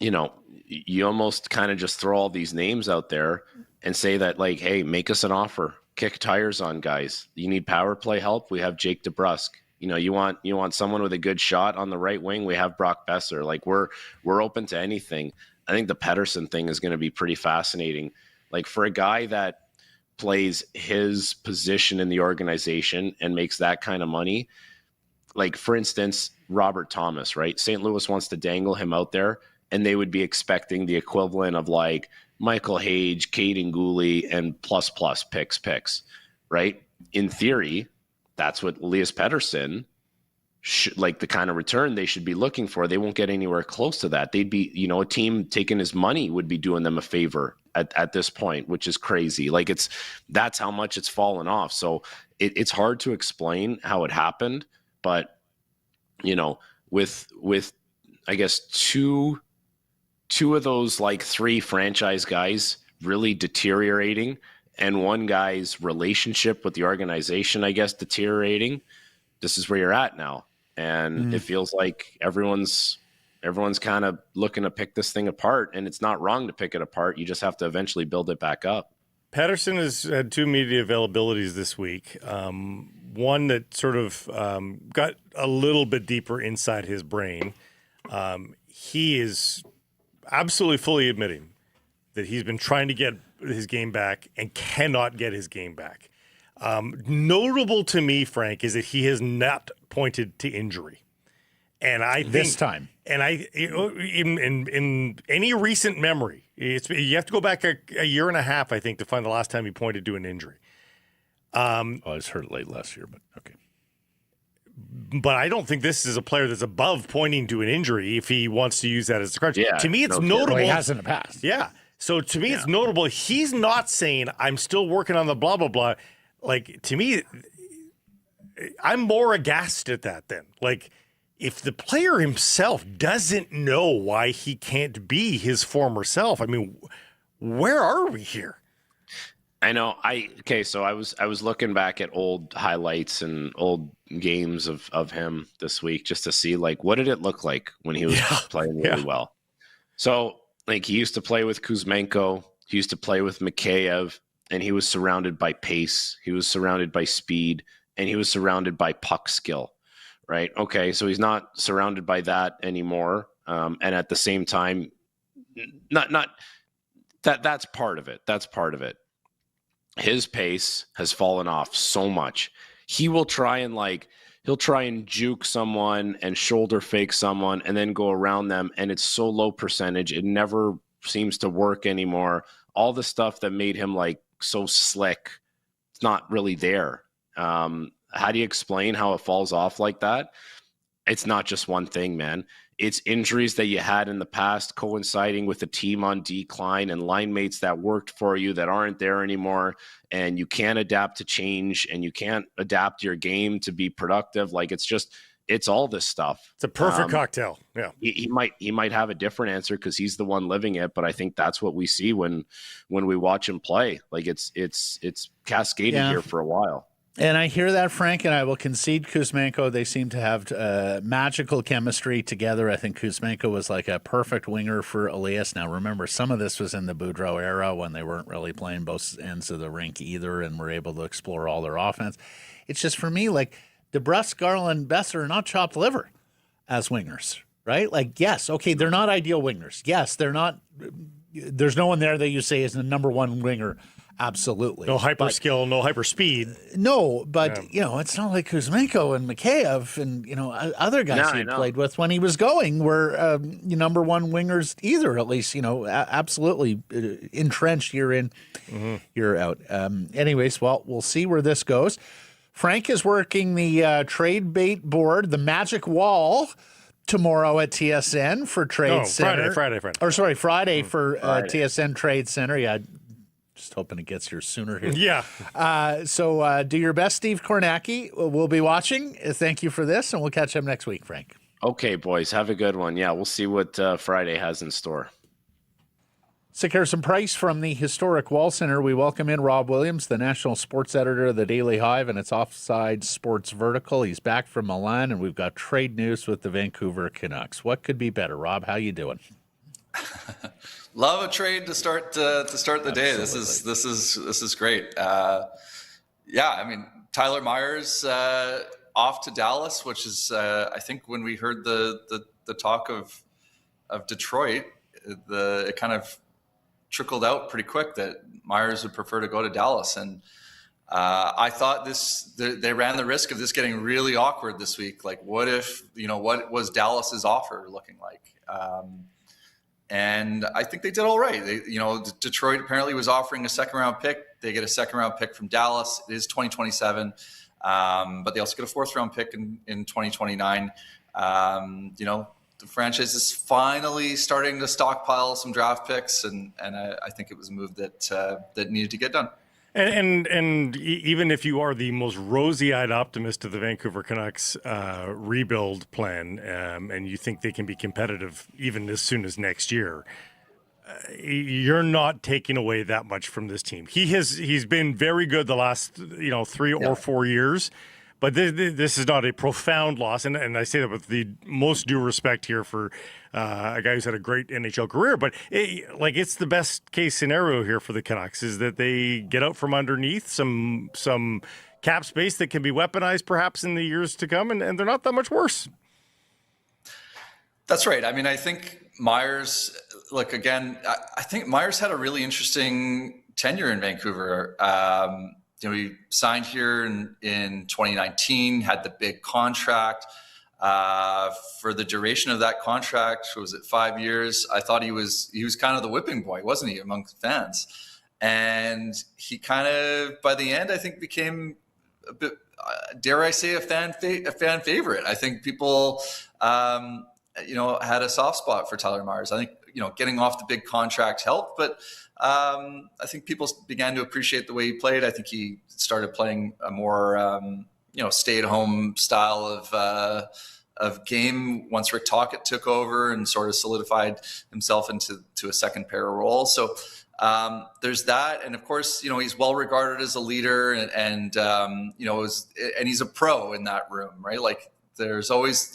S10: you almost kind of just throw all these names out there and say that, like, hey, make us an offer. Kick tires on guys. You need power play help? We have Jake DeBrusk. You want someone with a good shot on the right wing? We have Brock Besser. Like, we're open to anything. I think the Pettersson thing is going to be pretty fascinating. Like, for a guy that plays his position in the organization and makes that kind of money, like, for instance, Robert Thomas, right? St. Louis wants to dangle him out there, and they would be expecting the equivalent of like Michael Hage, Caden Gooley, and plus picks, right? In theory, that's what Elias Pettersson like the kind of return they should be looking for. They won't get anywhere close to that. They'd be, a team taking his money would be doing them a favor at this point, which is crazy. Like, that's how much it's fallen off. So it's hard to explain how it happened, but with I guess two of those like three franchise guys really deteriorating, and one guy's relationship with the organization, I guess, deteriorating, this is where you're at now. And it feels like everyone's kind of looking to pick this thing apart, and it's not wrong to pick it apart. You just have to eventually build it back up.
S2: Pettersson has had two media availabilities this week. One that sort of got a little bit deeper inside his brain. He is absolutely fully admitting that he's been trying to get his game back and cannot get his game back. Notable to me, Frank, is that he has not pointed to injury. And I think
S1: this time,
S2: and in any recent memory, you have to go back a year and a half, I think, to find the last time he pointed to an injury.
S1: I was hurt late last year, but okay.
S2: But I don't think this is a player that's above pointing to an injury if he wants to use that as a crutch.
S10: Yeah,
S2: to me, it's notable.
S1: Well, he has in the past.
S2: Yeah. So to me, it's notable. He's not saying, I'm still working on the blah, blah, blah. Like, to me, I'm more aghast at that then. Like, if the player himself doesn't know why he can't be his former self, I mean, where are we here?
S10: I know. So I was looking back at old highlights and old games of him this week just to see, like, what did it look like when he was playing really well. So, like, he used to play with Kuzmenko, he used to play with Mikheyev, and he was surrounded by pace, he was surrounded by speed, and he was surrounded by puck skill, right? Okay, so he's not surrounded by that anymore, and at the same time, that's part of it. That's part of it. His pace has fallen off so much. He'll try and juke someone and shoulder fake someone and then go around them, and it's so low percentage. It never seems to work anymore. All the stuff that made him like so slick, it's not really there. How do you explain how it falls off like that? It's not just one thing, man. It's injuries that you had in the past coinciding with a team on decline and line mates that worked for you that aren't there anymore, and you can't adapt to change and you can't adapt your game to be productive. Like, it's all this stuff.
S2: It's a perfect cocktail. Yeah.
S10: He might have a different answer because he's the one living it, but I think that's what we see when we watch him play. Like, it's cascaded here for a while.
S1: And I hear that, Frank, and I will concede Kuzmenko. They seem to have magical chemistry together. I think Kuzmenko was like a perfect winger for Elias. Now, remember, some of this was in the Boudreau era when they weren't really playing both ends of the rink either and were able to explore all their offense. It's just, for me, like, DeBrusk, Garland, Besser are not chopped liver as wingers, right? Like, yes, okay, they're not ideal wingers. Yes, they're not. There's no one there that you say is the number one winger. Absolutely.
S2: No hyper skill, no hyper speed.
S1: No, but, it's not like Kuzmenko and Mikheyev and, other guys he played with when he was going were number one wingers either, at least, absolutely entrenched year in, year out. Anyways, well, we'll see where this goes. Frank is working the trade bait board, the magic wall, tomorrow at TSN for Trade Center.
S2: Friday.
S1: Or sorry, Friday for TSN Trade Center. Yeah, just hoping it gets here sooner here.
S2: Yeah.
S1: So do your best, Steve Kornacki. We'll be watching. Thank you for this, and we'll catch up next week, Frank.
S10: Okay, boys, have a good one. Yeah, we'll see what Friday has in store.
S1: Sick Harrison Price from the historic Wall Center. We welcome in Rob Williams, the national sports editor of the Daily Hive and its Offside Sports Vertical. He's back from Milan, and we've got trade news with the Vancouver Canucks. What could be better, Rob? How you doing?
S11: Love a trade to start the day. This is great. I mean, Tyler Myers off to Dallas, which is I think when we heard the talk of Detroit, it kind of trickled out pretty quick that Myers would prefer to go to Dallas. And I thought they ran the risk of this getting really awkward this week. Like, what was Dallas's offer looking like? And I think they did all right. Detroit apparently was offering a second-round pick. They get a second-round pick from Dallas. It is 2027, but they also get a fourth-round pick in 2029. The franchise is finally starting to stockpile some draft picks, and I think it was a move that needed to get done.
S2: And even if you are the most rosy-eyed optimist of the Vancouver Canucks rebuild plan, and you think they can be competitive even as soon as next year, you're not taking away that much from this team. He's been very good the last 3 or 4 years. But this is not a profound loss, and I say that with the most due respect here for a guy who's had a great NHL career. But it's the best case scenario here for the Canucks is that they get out from underneath some cap space that can be weaponized perhaps in the years to come, and they're not that much worse.
S11: That's right. I mean, I think Myers. Look, again, I think Myers had a really interesting tenure in Vancouver. He signed here in 2019, had the big contract. For the duration of that contract, was it 5 years? I thought he was kind of the whipping boy, wasn't he, among fans? And he kind of, by the end, I think became a bit, dare I say, a fan favorite. I think people, had a soft spot for Tyler Myers. I think, getting off the big contract helped, but I think people began to appreciate the way he played. I think he started playing a more, stay-at-home style of game once Rick Tocchet took over and sort of solidified himself into a second pair role. So there's that, and of course, he's well regarded as a leader, and he's a pro in that room, right? Like, there's always,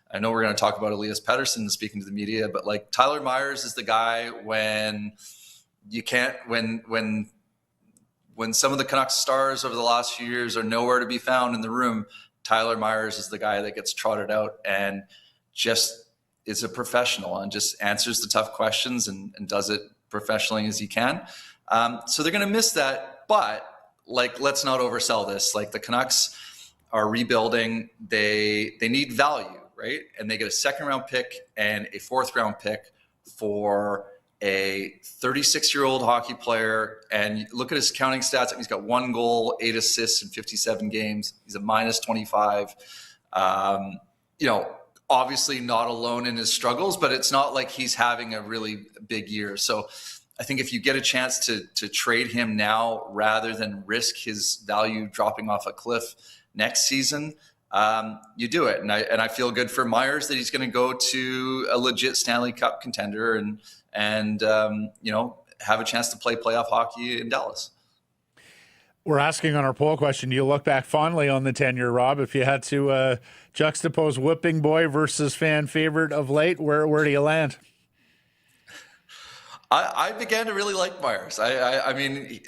S11: I know we're going to talk about Elias Pettersson speaking to the media, but like Tyler Myers is the guy when you can't, when some of the Canucks stars over the last few years are nowhere to be found in the room, Tyler Myers is the guy that gets trotted out and just is a professional and just answers the tough questions and does it professionally as he can. So they're going to miss that, but let's not oversell this. Like, the Canucks are rebuilding. They need value. Right. And they get a second round pick and a fourth round pick for a 36-year-old hockey player. And look at his counting stats. He's got 1 goal, 8 assists in 57 games. He's a minus 25. Obviously not alone in his struggles, but it's not like he's having a really big year. So I think if you get a chance to trade him now rather than risk his value dropping off a cliff next season, you do it. And I feel good for Myers that he's going to go to a legit Stanley Cup contender and have a chance to play playoff hockey in Dallas.
S1: We're asking on our poll question, do you look back fondly on the tenure, Rob? If you had to juxtapose whipping boy versus fan favorite of late, where do you land?
S11: I began to really like Myers. I mean,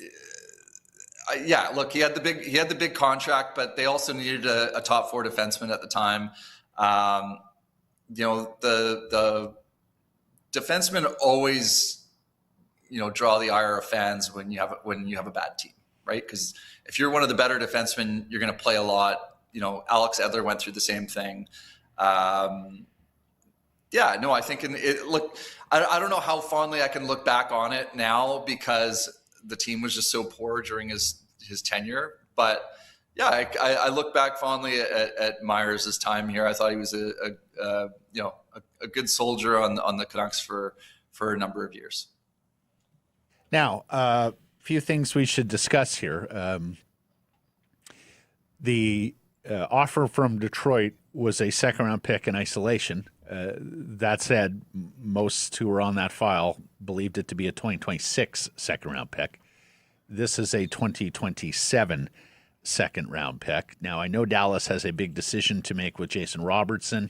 S11: yeah, look, he had the big contract, but they also needed a top 4 defenseman at the time. The defensemen always, draw the ire of fans when you have a bad team, right? Because if you're one of the better defensemen, you're going to play a lot. Alex Edler went through the same thing. I think I don't know how fondly I can look back on it now because the team was just so poor during his tenure. But yeah, I look back fondly at Myers' time here. I thought he was a good soldier on the Canucks for a number of years.
S1: Now, a few things we should discuss here. The offer from Detroit was a second-round pick in isolation. That said, most who were on that file believed it to be a 2026 second-round pick. This is a 2027 second-round pick. Now, I know Dallas has a big decision to make with Jason Robertson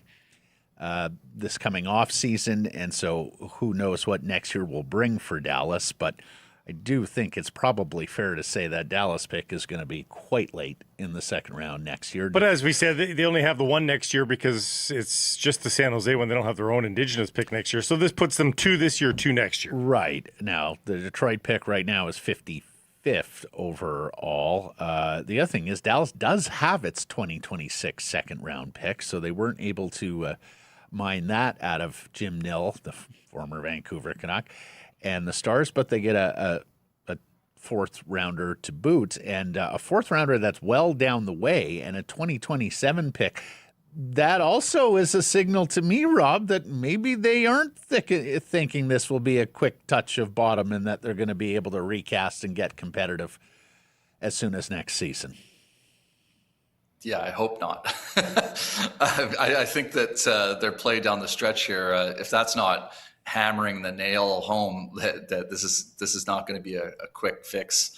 S1: this coming off season, and so who knows what next year will bring for Dallas, but I do think it's probably fair to say that Dallas pick is going to be quite late in the second round next year.
S2: But as we said, they only have the one next year because it's just the San Jose one. They don't have their own Indigenous pick next year. So this puts them 2 this year, 2 next year.
S1: Right. Now, the Detroit pick right now is 55th overall. The other thing is Dallas does have its 2026 second round pick, so they weren't able to mine that out of Jim Nill, the former Vancouver Canuck, and the Stars, but they get a fourth rounder to boot, and a fourth rounder that's well down the way, and a 2027 pick. That also is a signal to me, Rob, that maybe they aren't thinking this will be a quick touch of bottom and that they're going to be able to recast and get competitive as soon as next season.
S11: Yeah, I hope not. I think that their play down the stretch here, if that's not hammering the nail home that this is not going to be a quick fix,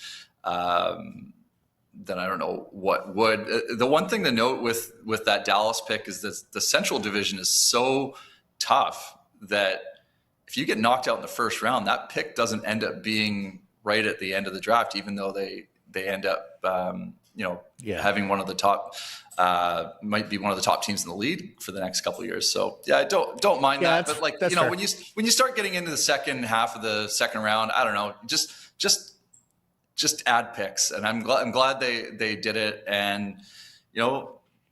S11: then I don't know what would. The one thing to note with that Dallas pick is that the Central Division is so tough that if you get knocked out in the first round, that pick doesn't end up being right at the end of the draft, even though they end up having one of the top, might be one of the top teams in the league for the next couple of years. So yeah, I don't mind that. But like, fair. when you start getting into the second half of the second round, I don't know, just add picks. And I'm glad they did it. And,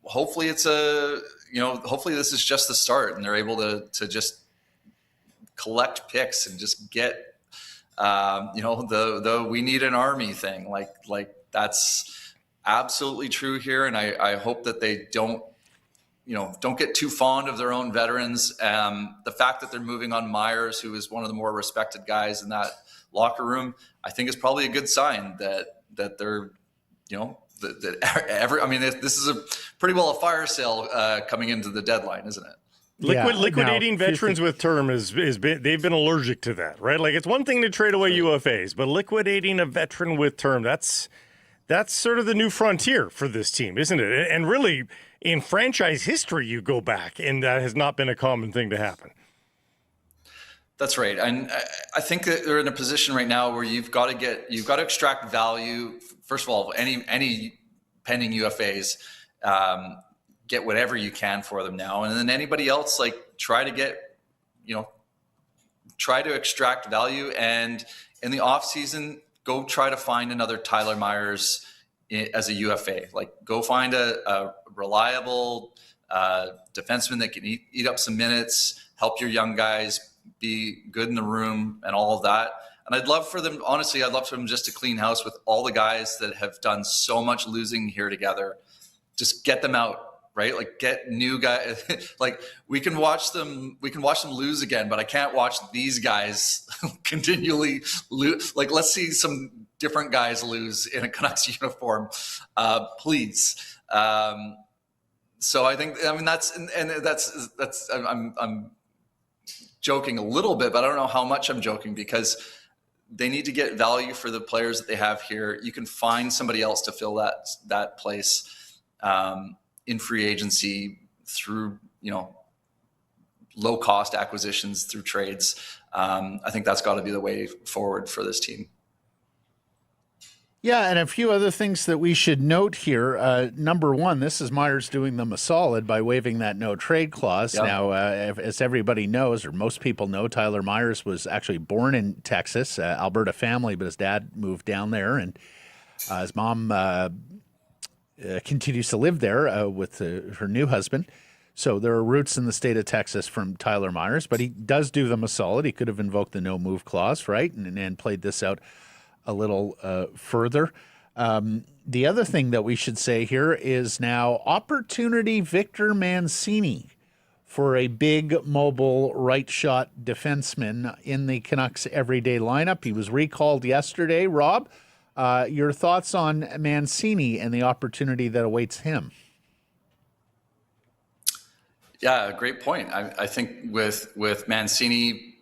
S11: hopefully hopefully this is just the start and they're able to just collect picks and just get, the we need an army thing. Like that's absolutely true here. And I hope that they don't get too fond of their own veterans. The fact that they're moving on Myers, who is one of the more respected guys in that locker room, I think is probably a good sign that they're, this is a pretty well a fire sale coming into the deadline, isn't it?
S2: Liquidating veterans with term they've been allergic to that, right? Like, it's one thing to trade away UFAs, but liquidating a veteran with term, that's sort of the new frontier for this team, isn't it? And really, in franchise history, you go back, and that has not been a common thing to happen.
S11: That's right. And I think that they're in a position right now where you've got to extract value. First of all, any pending UFAs, get whatever you can for them now. And then anybody else, try to extract value. And in the off season, go try to find another Tyler Myers as a UFA. Go find a reliable defenseman that can eat up some minutes, help your young guys be good in the room and all of that. And I'd love for them just to clean house with all the guys that have done so much losing here together. Just get them out, right? Get new guys. we can watch them lose again, but I can't watch these guys continually lose. Let's see some different guys lose in a Canucks uniform, please. So I'm joking a little bit, but I don't know how much I'm joking, because they need to get value for the players that they have here. You can find somebody else to fill that place in free agency through, low cost acquisitions, through trades. I think that's got to be the way forward for this team.
S1: Yeah, and a few other things that we should note here. Number one, this is Myers doing them a solid by waiving that no-trade clause. Yep. Now, as everybody knows, or most people know, Tyler Myers was actually born in Texas, Alberta family, but his dad moved down there, and his mom continues to live there with her new husband. So there are roots in the state of Texas from Tyler Myers, but he does do them a solid. He could have invoked the no-move clause, right, and played this out a little further. The other thing that we should say here is now opportunity Victor Mancini for a big mobile right shot defenseman in the Canucks everyday lineup. He was recalled yesterday. Rob, your thoughts on Mancini and the opportunity that awaits him?
S11: Yeah, great point. I think with Mancini,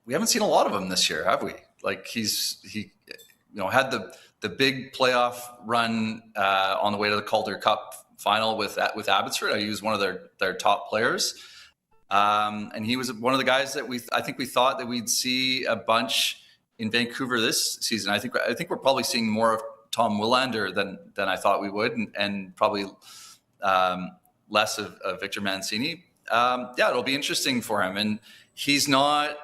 S11: we haven't seen a lot of him this year, have we? Like he had the big playoff run on the way to the Calder Cup final with Abbotsford. He was one of their top players, and he was one of the guys that I think we thought that we'd see a bunch in Vancouver this season. I think we're probably seeing more of Tom Willander than I thought we would, and probably less of Victor Mancini. It'll be interesting for him, and he's not,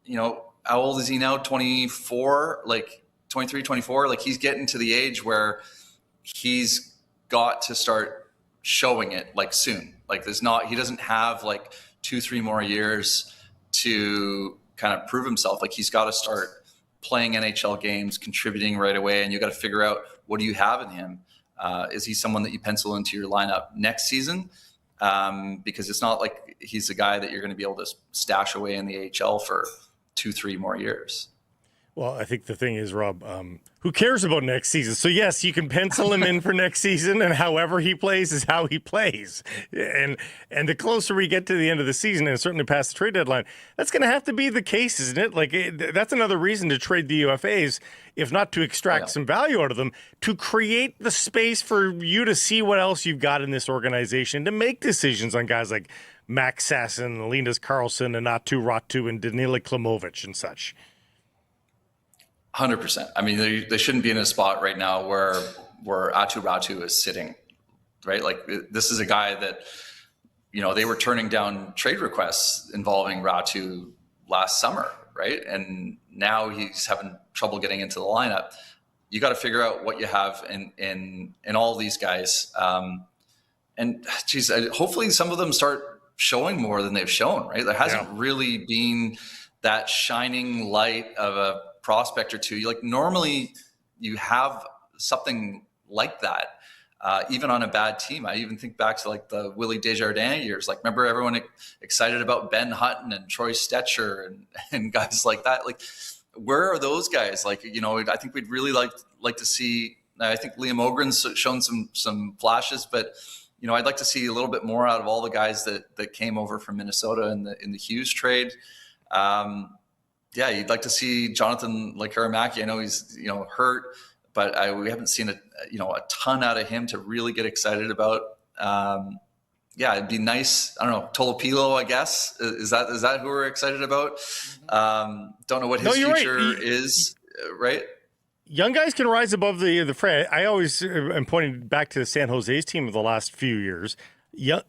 S11: how old is he now? 24, like 23, 24. Like he's getting to the age where he's got to start showing it like soon. Like he doesn't have like 2-3 more years to kind of prove himself. Like he's got to start playing NHL games, contributing right away. And you got to figure out, what do you have in him? Is he someone that you pencil into your lineup next season? Because it's not like he's a guy that you're going to be able to stash away in the AHL for 2-3 more years.
S2: Well, I think the thing is, Rob, who cares about next season? So, yes, you can pencil him in for next season, and however he plays is how he plays. And the closer we get to the end of the season, and certainly past the trade deadline, that's going to have to be the case, isn't it? Like, that's another reason to trade the UFAs, if not to extract some value out of them, to create the space for you to see what else you've got in this organization, to make decisions on guys like Max Sasson, Linus Karlsson, and Atu Ratu, and Danila Klimovic and such.
S11: 100%. I mean, they shouldn't be in a spot right now where Atu Ratu is sitting, right? Like this is a guy that, they were turning down trade requests involving Ratu last summer, right? And now he's having trouble getting into the lineup. You got to figure out what you have in all these guys. And geez, hopefully some of them start showing more than they've shown, right? There hasn't really been that shining light of a prospect or two. Like normally you have something like that, even on a bad team. I even think back to like the Willie Desjardins years. Like remember everyone excited about Ben Hutton and Troy Stetcher and guys like that. Like where are those guys? Like, I think we'd really like to see, I think Liam Ogren's shown some flashes, but I'd like to see a little bit more out of all the guys that came over from Minnesota in the Hughes trade. You'd like to see Jonathan Lekaramaki. I know he's hurt, but we haven't seen a ton out of him to really get excited about. It'd be nice. I don't know, Tolopilo, I guess. Is that who we're excited about? Don't know what his future is. Right.
S2: Young guys can rise above the fray. I always am pointing back to San Jose's team of the last few years.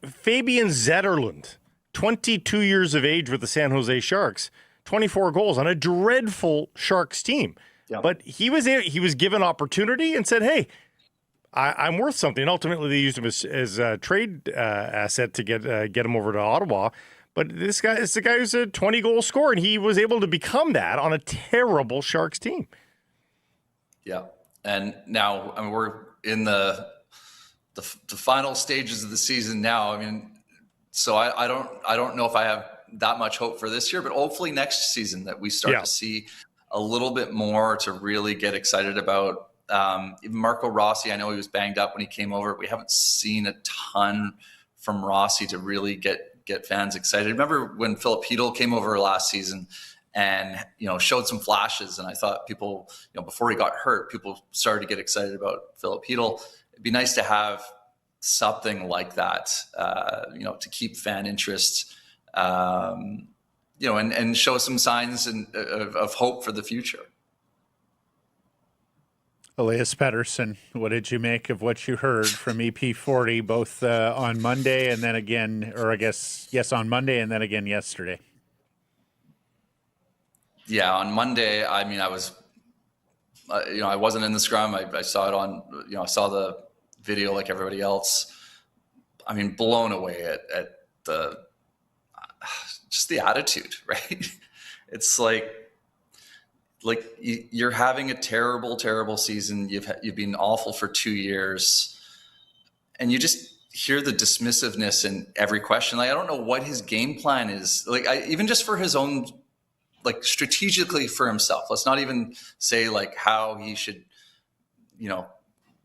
S2: Fabian Zetterlund, 22 years of age with the San Jose Sharks. 24 goals on a dreadful Sharks team. Yeah. But he was given opportunity and said, hey, I'm worth something. Ultimately, they used him as a trade asset to get him over to Ottawa. But this guy is the guy who's a 20-goal scorer, and he was able to become that on a terrible Sharks team.
S11: Yeah. And now, I mean, we're in the final stages of the season now. I mean, so I don't know if I have that much hope for this year, but hopefully next season that we start to see a little bit more to really get excited about. Even Marco Rossi, I know he was banged up when he came over. We haven't seen a ton from Rossi to really get fans excited. Remember when Philip Hedl came over last season and showed some flashes, and I thought people, before he got hurt, people started to get excited about Philip Hedl. It'd be nice to have something like that, to keep fan interest. And show some signs of hope for the future.
S1: Elias Pettersson, what did you make of what you heard from EP40 both on Monday and then again, or I guess, yes, on Monday and then again yesterday?
S11: Yeah, on Monday, I mean, I was, I wasn't in the scrum. I saw it on, I saw the video like everybody else. I mean, blown away at just the attitude, right? It's like like you're having a terrible season. You've been awful for 2 years, and you just hear the dismissiveness in every question. Like, I don't know what his game plan is. Like, even just for his own, like strategically for himself. Let's not even say like how he should,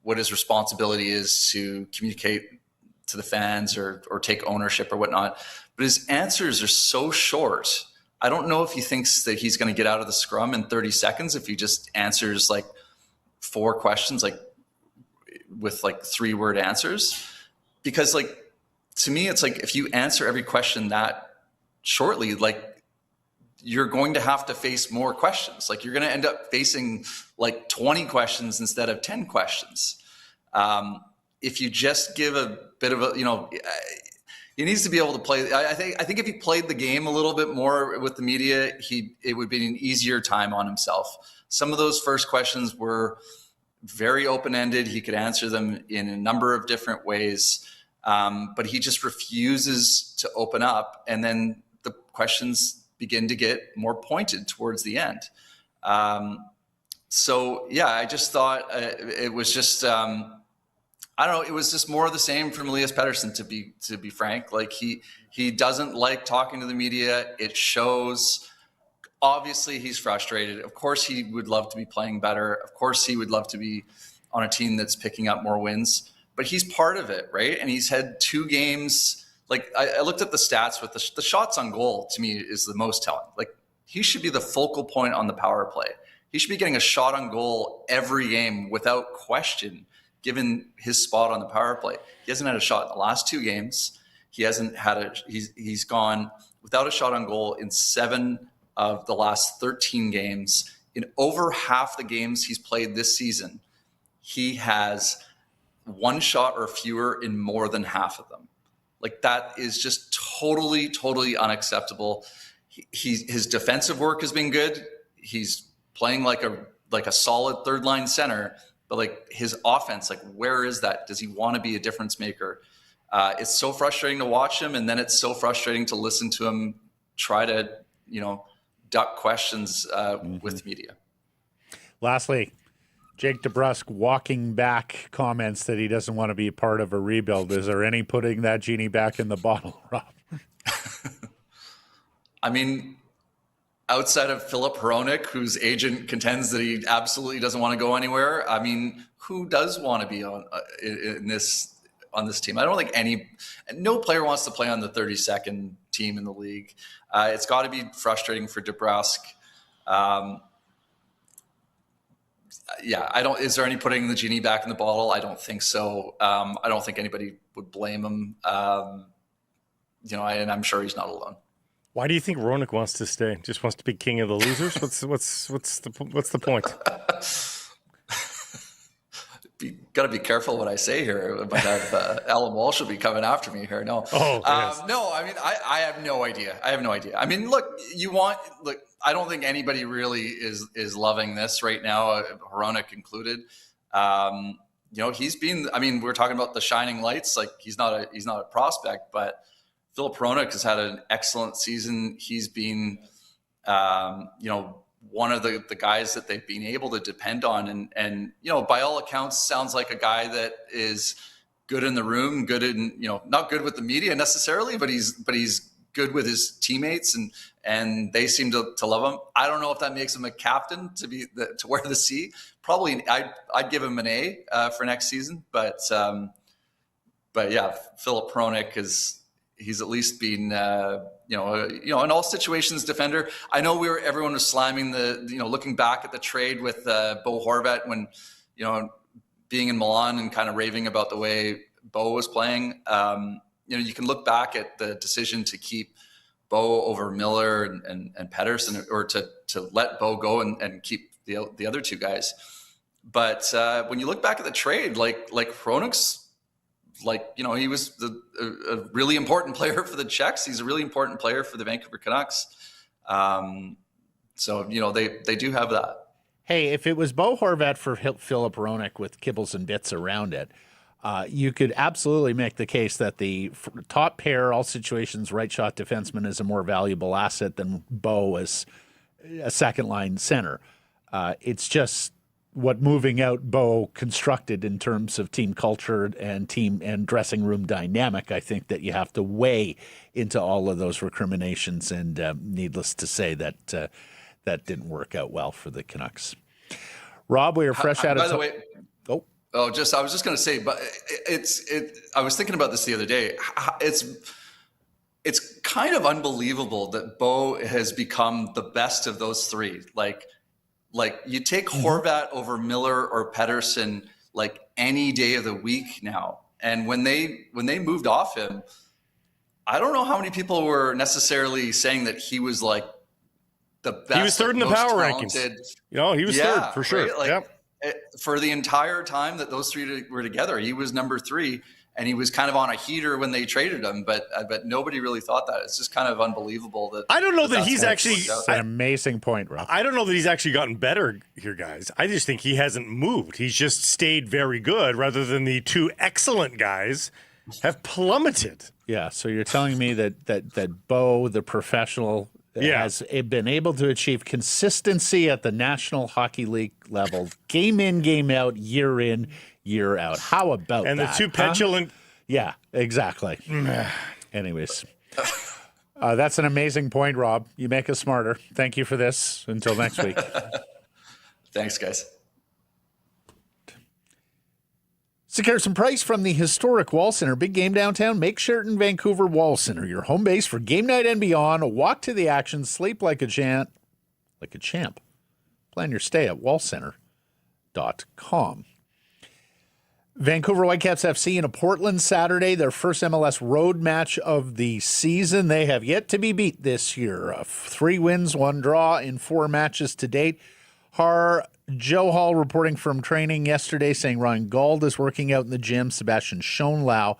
S11: what his responsibility is to communicate to the fans or take ownership or whatnot. But his answers are so short. I don't know if he thinks that he's going to get out of the scrum in 30 seconds if he just answers like 4 questions, like with like 3-word answers. Because like, to me, it's like, if you answer every question that shortly, like you're going to have to face more questions. Like you're going to end up facing like 20 questions instead of 10 questions. If you just give a bit of a, he needs to be able to play. I think if he played the game a little bit more with the media, it would be an easier time on himself. Some of those first questions were very open-ended. He could answer them in a number of different ways, but he just refuses to open up. And then the questions begin to get more pointed towards the end. So yeah, I just thought it was just, I don't know. It was just more of the same from Elias Pettersson, to be frank. Like he doesn't like talking to the media. It shows. Obviously, he's frustrated. Of course, he would love to be playing better. Of course, he would love to be on a team that's picking up more wins. But he's part of it, right? And he's had 2 games. Like I looked at the stats with the shots on goal. To me, is the most telling. Like he should be the focal point on the power play. He should be getting a shot on goal every game without question, given his spot on the power play. He hasn't had a shot in the last 2 games. He hasn't had he's gone without a shot on goal in 7 of the last 13 games. In over half the games he's played this season, he has 1 shot or fewer in more than half of them. Like that is just totally unacceptable. His defensive work has been good. He's playing like a solid third line center. But like his offense, like where is that? Does he want to be a difference maker? It's so frustrating to watch him, and then it's so frustrating to listen to him try to, duck questions with media.
S1: Lastly, Jake DeBrusk walking back comments that he doesn't want to be a part of a rebuild. Is there any putting that genie back in the bottle, Rob?
S11: I mean, outside of Philip Hronik, whose agent contends that he absolutely doesn't want to go anywhere, I mean, who does want to be on this team? I don't think no player wants to play on the 32nd team in the league. It's got to be frustrating for DeBrusk. Is there any putting the genie back in the bottle? I don't think so. I don't think anybody would blame him. And I'm sure he's not alone.
S2: Why do you think Hronik wants to stay? Just wants to be king of the losers? What's the point?
S11: Got to be careful what I say here. I might have Alan Walsh will be coming after me here. No.
S2: Yes.
S11: No. I mean, I have no idea. I mean, look. I don't think anybody really is loving this right now, Hronik included. He's been. I mean, we're talking about the shining lights. Like he's not a prospect, but Philip Hronik has had an excellent season. He's been, one of the guys that they've been able to depend on. And by all accounts, sounds like a guy that is good in the room, good in, not good with the media necessarily, but he's good with his teammates and they seem to love him. I don't know if that makes him a captain to wear the C. Probably I'd give him an A for next season, but yeah, Philip Hronik he's at least been, in all situations defender. I know everyone was slamming looking back at the trade with Bo Horvat when, being in Milan and kind of raving about the way Bo was playing. You can look back at the decision to keep Bo over Miller and Pettersson, or to let Bo go and keep the other 2 guys. But when you look back at the trade, like Hronik's, he was a really important player for the Czechs. He's a really important player for the Vancouver Canucks. So they do have that.
S1: Hey, if it was Bo Horvat for Philip Hronik with kibbles and bits around it, you could absolutely make the case that the top pair, all situations, right shot defenseman is a more valuable asset than Bo as a second line center. It's just what moving out Bo constructed in terms of team culture and team and dressing room dynamic. I think that you have to weigh into all of those recriminations, and needless to say that that didn't work out well for the Canucks. Rob, we are fresh out of.
S11: By the way, I was just going to say, but I was thinking about this the other day. It's kind of unbelievable that Bo has become the best of those three. Like you take Horvat over Miller or Pettersson like any day of the week now. And when they moved off him, I don't know how many people were necessarily saying that he was like the best.
S2: He was third in the power rankings. He was third for sure.
S11: Right? For the entire time that those three were together, he was number 3. And he was kind of on a heater when they traded him, but nobody really thought that. It's just kind of unbelievable that.
S2: I don't know that he's actually.
S1: It's an amazing point, Rob.
S2: I don't know that he's actually gotten better here, guys. I just think he hasn't moved. He's just stayed very good, rather than the 2 excellent guys have plummeted.
S1: Yeah. So you're telling me that Bo, the professional, has been able to achieve consistency at the National Hockey League level, game in, game out, year in, year out. How about that?
S2: And the 2 petulant.
S1: Yeah, exactly. Anyways, that's an amazing point, Rob. You make us smarter. Thank you for this. Until next week.
S11: Thanks, guys.
S1: Secure some price from the historic Wall Center. Big game downtown. Make Sheraton Vancouver Wall Center your home base for game night and beyond. Walk to the action. Sleep like a champ. Plan your stay at wallcenter.com. Vancouver Whitecaps FC in a Portland Saturday, their first MLS road match of the season. They have yet to be beat this year. 3 wins, 1 draw in 4 matches to date. Joe Hall reporting from training yesterday saying Ryan Gauld is working out in the gym, Sebastian Schonlau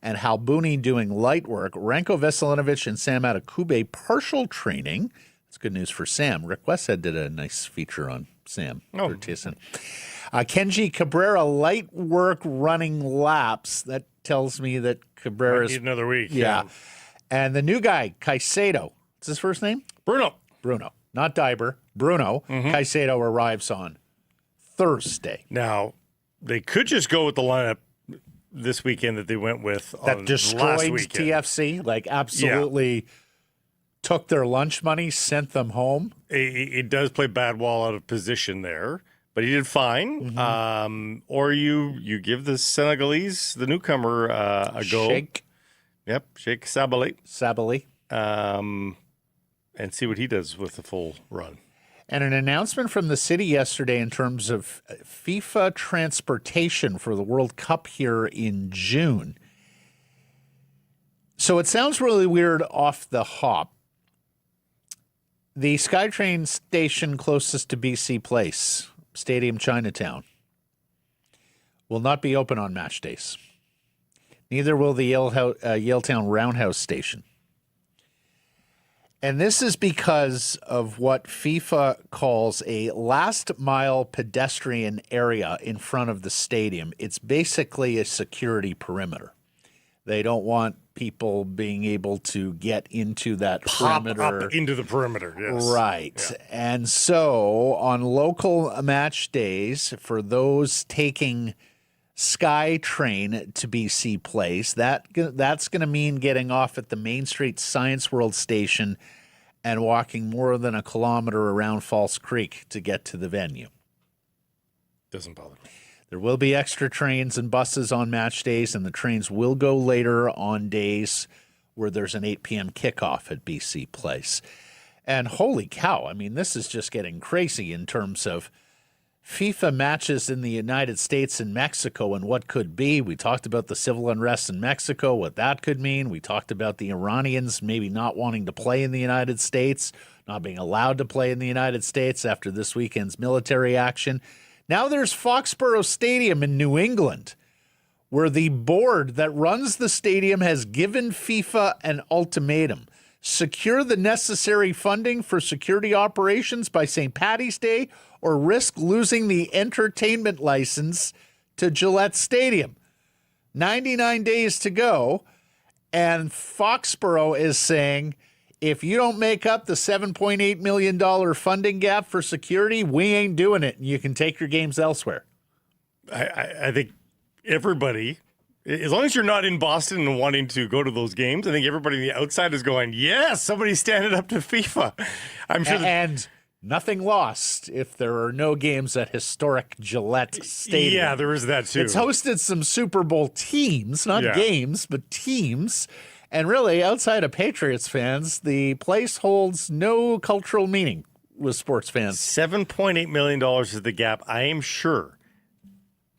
S1: and Hal Booney doing light work. Ranko Veselinovic and Sam Adekugbe partial training. That's good news for Sam. Rick Westhead did a nice feature on Sam for TSN. Kenji Cabrera, light work running laps. That tells me that Cabrera's...
S2: Need another week.
S1: Yeah. And the new guy, Caicedo. What's his first name?
S2: Bruno.
S1: Not Diber. Bruno. Caicedo arrives on Thursday.
S2: Now, they could just go with the lineup this weekend that they went with
S1: that
S2: on
S1: destroyed
S2: last weekend.
S1: TFC, like absolutely took their lunch money, sent them home.
S2: It does play Badwall out of position there, but he did fine. Or you give the Senegalese, the newcomer, a go.
S1: Sheikh
S2: Seravalli. And see what he does with the full run.
S1: And an announcement from the city yesterday in terms of FIFA transportation for the World Cup here in June. So it sounds really weird off the hop. The SkyTrain station closest to BC Place, Stadium Chinatown, will not be open on match days. Neither will the Yaletown Roundhouse station. And this is because of what FIFA calls a last-mile pedestrian area in front of the stadium. It's basically a security perimeter. They don't want people being able to get into that perimeter.
S2: Up into the perimeter, yes.
S1: Right. Yeah. And so on local match days, for those taking SkyTrain to BC Place, that's going to mean getting off at the Main Street Science World station and walking more than a kilometer around False Creek to get to the venue.
S2: Doesn't bother me.
S1: There will be extra trains and buses on match days, and the trains will go later on days where there's an 8 p.m. kickoff at BC Place. And holy cow, I mean, this is just getting crazy in terms of FIFA matches in the United States and Mexico and what could be. We talked about the civil unrest in Mexico, what that could mean. We talked about the Iranians maybe not wanting to play in the United States, not being allowed to play in the United States after this weekend's military action. Now there's Foxborough Stadium in New England, where the board that runs the stadium has given FIFA an ultimatum. Secure the necessary funding for security operations by St. Paddy's Day or risk losing the entertainment license to Gillette Stadium. 99 days to go, and Foxborough is saying, if you don't make up the $7.8 million funding gap for security, we ain't doing it. And you can take your games elsewhere.
S2: I think everybody, as long as you're not in Boston and wanting to go to those games, I think everybody on the outside is going, yes, somebody's standing up to FIFA. I'm sure.
S1: And nothing lost if there are no games at historic Gillette Stadium.
S2: Yeah, there is that too.
S1: It's hosted some Super Bowl teams, not games, but teams. And really, outside of Patriots fans, the place holds no cultural meaning with sports fans.
S2: $7.8 million is the gap, I am sure.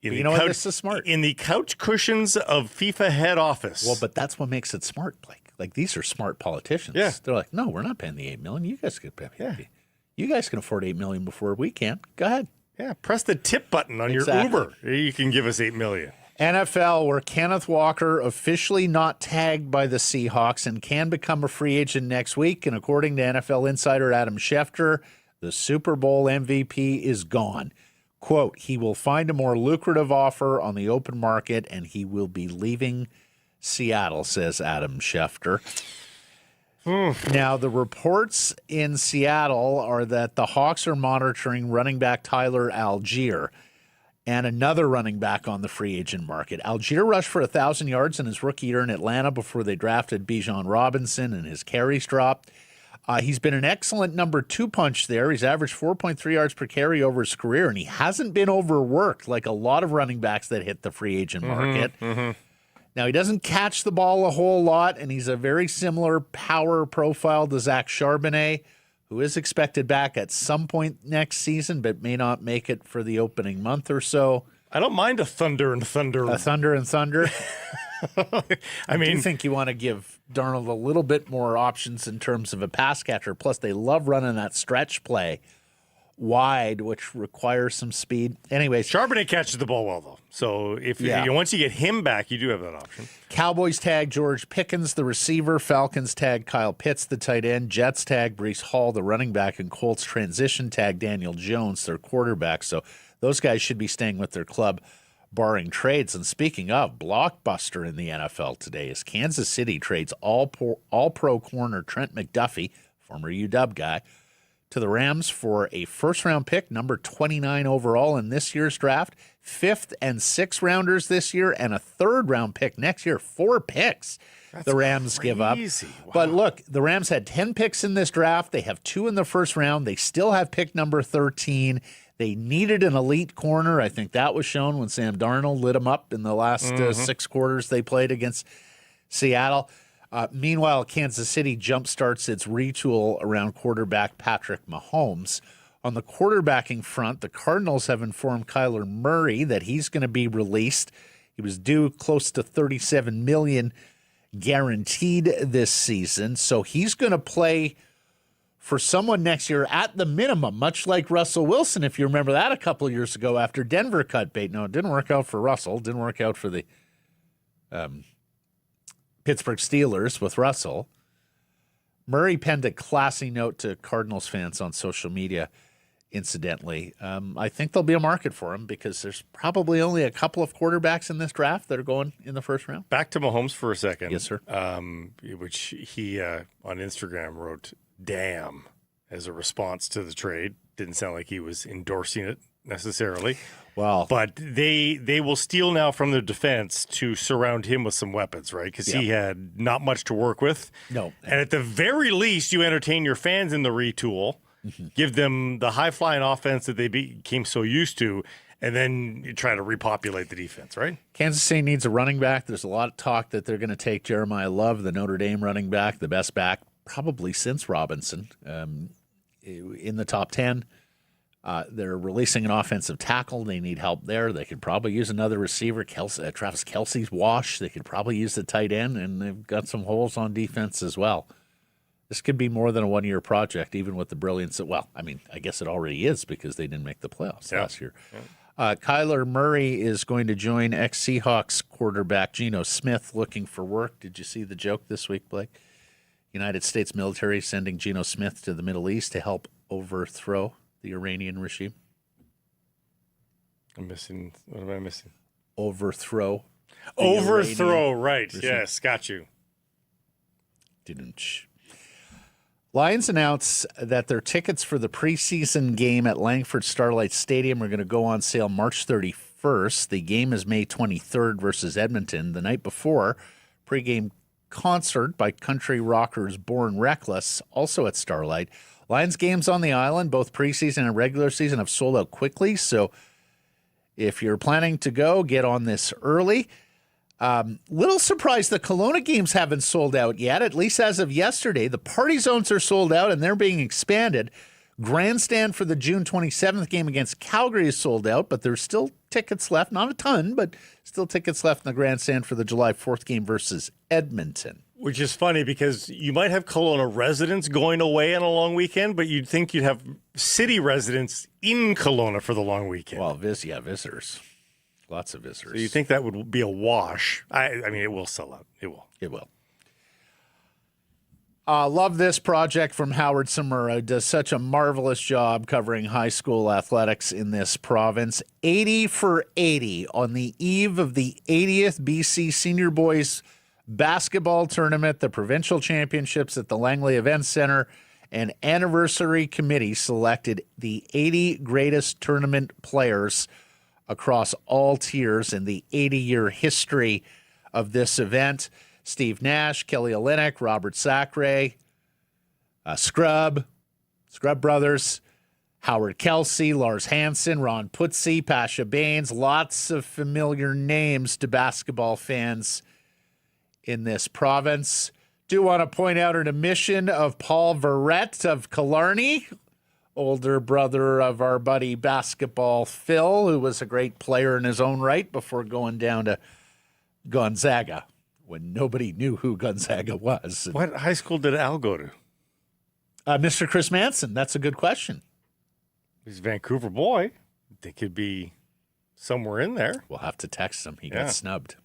S1: You know what? This is smart.
S2: In the couch cushions of FIFA head office.
S1: Well, but that's what makes it smart, Blake. Like, these are smart politicians.
S2: Yeah.
S1: They're like, no, we're not paying the $8 million. You guys can pay. Yeah. You guys can afford $8 million before we can. Go ahead.
S2: Yeah, press the tip button on your Uber. You can give us $8 million.
S1: NFL, where Kenneth Walker officially not tagged by the Seahawks and can become a free agent next week. And according to NFL insider Adam Schefter, the Super Bowl MVP is gone. Quote, he will find a more lucrative offer on the open market and he will be leaving Seattle, says Adam Schefter. Now, the reports in Seattle are that the Hawks are monitoring running back Tyler Algier and another running back on the free agent market. Algier rushed for 1,000 yards in his rookie year in Atlanta before they drafted Bijan Robinson, and his carries dropped. He's been an excellent number 2 punch there. He's averaged 4.3 yards per carry over his career, and he hasn't been overworked like a lot of running backs that hit the free agent market. Now, he doesn't catch the ball a whole lot, and he's a very similar power profile to Zach Charbonnet, who is expected back at some point next season, but may not make it for the opening month or so.
S2: I don't mind a thunder and thunder.
S1: A thunder and thunder.
S2: I mean,
S1: do think you want to give Darnold a little bit more options in terms of a pass catcher. Plus, they love running that stretch play wide, which requires some speed. Anyways,
S2: Charbonnet catches the ball well, though. So if once you get him back, you do have that option.
S1: Cowboys tag George Pickens, the receiver. Falcons tag Kyle Pitts, the tight end. Jets tag Breece Hall, the running back. And Colts transition tag Daniel Jones, their quarterback. So those guys should be staying with their club, barring trades. And speaking of, blockbuster in the NFL today is Kansas City trades all-pro corner Trent McDuffie, former UW guy, to the Rams for a first-round pick, number 29 overall in this year's draft, 5th and 6th rounders this year, and a 3rd-round pick next year. 4 picks the Rams give up.
S2: Wow.
S1: But look, the Rams had 10 picks in this draft. They have 2 in the first round. They still have pick number 13. They needed an elite corner. I think that was shown when Sam Darnold lit them up in the last 6 quarters they played against Seattle. Meanwhile, Kansas City jumpstarts its retool around quarterback Patrick Mahomes. On the quarterbacking front, the Cardinals have informed Kyler Murray that he's going to be released. He was due close to $37 million guaranteed this season, so he's going to play for someone next year at the minimum, much like Russell Wilson, if you remember that a couple of years ago after Denver cut bait. No, it didn't work out for Russell. Didn't work out for the Pittsburgh Steelers with Russell. Murray penned a classy note to Cardinals fans on social media, incidentally. I think there'll be a market for him because there's probably only a couple of quarterbacks in this draft that are going in the first round.
S2: Back to Mahomes for a second.
S1: Yes, sir.
S2: Which he on Instagram wrote, "Damn," as a response to the trade. Didn't sound like he was endorsing it necessarily.
S1: Well,
S2: but they will steal now from the defense to surround him with some weapons, right? Because he had not much to work with.
S1: No.
S2: And at the very least, you entertain your fans in the retool, give them the high-flying offense that they became so used to, and then you try to repopulate the defense, right?
S1: Kansas City needs a running back. There's a lot of talk that they're going to take Jeremiah Love, the Notre Dame running back, the best back probably since Robinson, in the top 10. They're releasing an offensive tackle. They need help there. They could probably use another receiver. Travis Kelce's washed. They could probably use the tight end, and they've got some holes on defense as well. This could be more than a one-year project, even with the brilliance I guess it already is because they didn't make the playoffs last year. Yeah. Kyler Murray is going to join ex-Seahawks quarterback Geno Smith looking for work. Did you see the joke this week, Blake? United States military sending Geno Smith to the Middle East to help overthrow the Iranian regime.
S2: What am I missing?
S1: Overthrow.
S2: Right. Regime. Yes, got you.
S1: Didn't. Lions announced that their tickets for the preseason game at Langford Starlight Stadium are going to go on sale March 31st. The game is May 23rd versus Edmonton. The night before, pregame concert by country rockers Born Reckless, also at Starlight. Lions games on the island, both preseason and regular season, have sold out quickly. So if you're planning to go, get on this early. Little surprised the Kelowna games haven't sold out yet, at least as of yesterday. The party zones are sold out and they're being expanded. Grandstand for the June 27th game against Calgary is sold out, but there's still tickets left. Not a ton, but still tickets left in the grandstand for the July 4th game versus Edmonton.
S2: Which is funny because you might have Kelowna residents going away on a long weekend, but you'd think you'd have city residents in Kelowna for the long weekend.
S1: Well, visitors. Lots of visitors.
S2: So you think that would be a wash. I mean, it will sell out. It will.
S1: It will. Love this project from Howard Samura. Does such a marvelous job covering high school athletics in this province. 80 for 80 on the eve of the 80th BC Senior Boys Basketball Tournament, the Provincial Championships at the Langley Events Center. An anniversary committee selected the 80 greatest tournament players across all tiers in the 80-year history of this event. Steve Nash, Kelly Olynyk, Robert Sacre, Scrub Brothers, Howard Kelsey, Lars Hansen, Ron Putzi, Pasha Baines. Lots of familiar names to basketball fans in this province. Do want to point out an omission of Paul Verrett of Killarney, older brother of our buddy basketball Phil, who was a great player in his own right before going down to Gonzaga when nobody knew who Gonzaga was.
S2: What high school did Al go to?
S1: Mr. Chris Manson. That's a good question.
S2: He's a Vancouver boy. They could be somewhere in there.
S1: We'll have to text him. He got snubbed.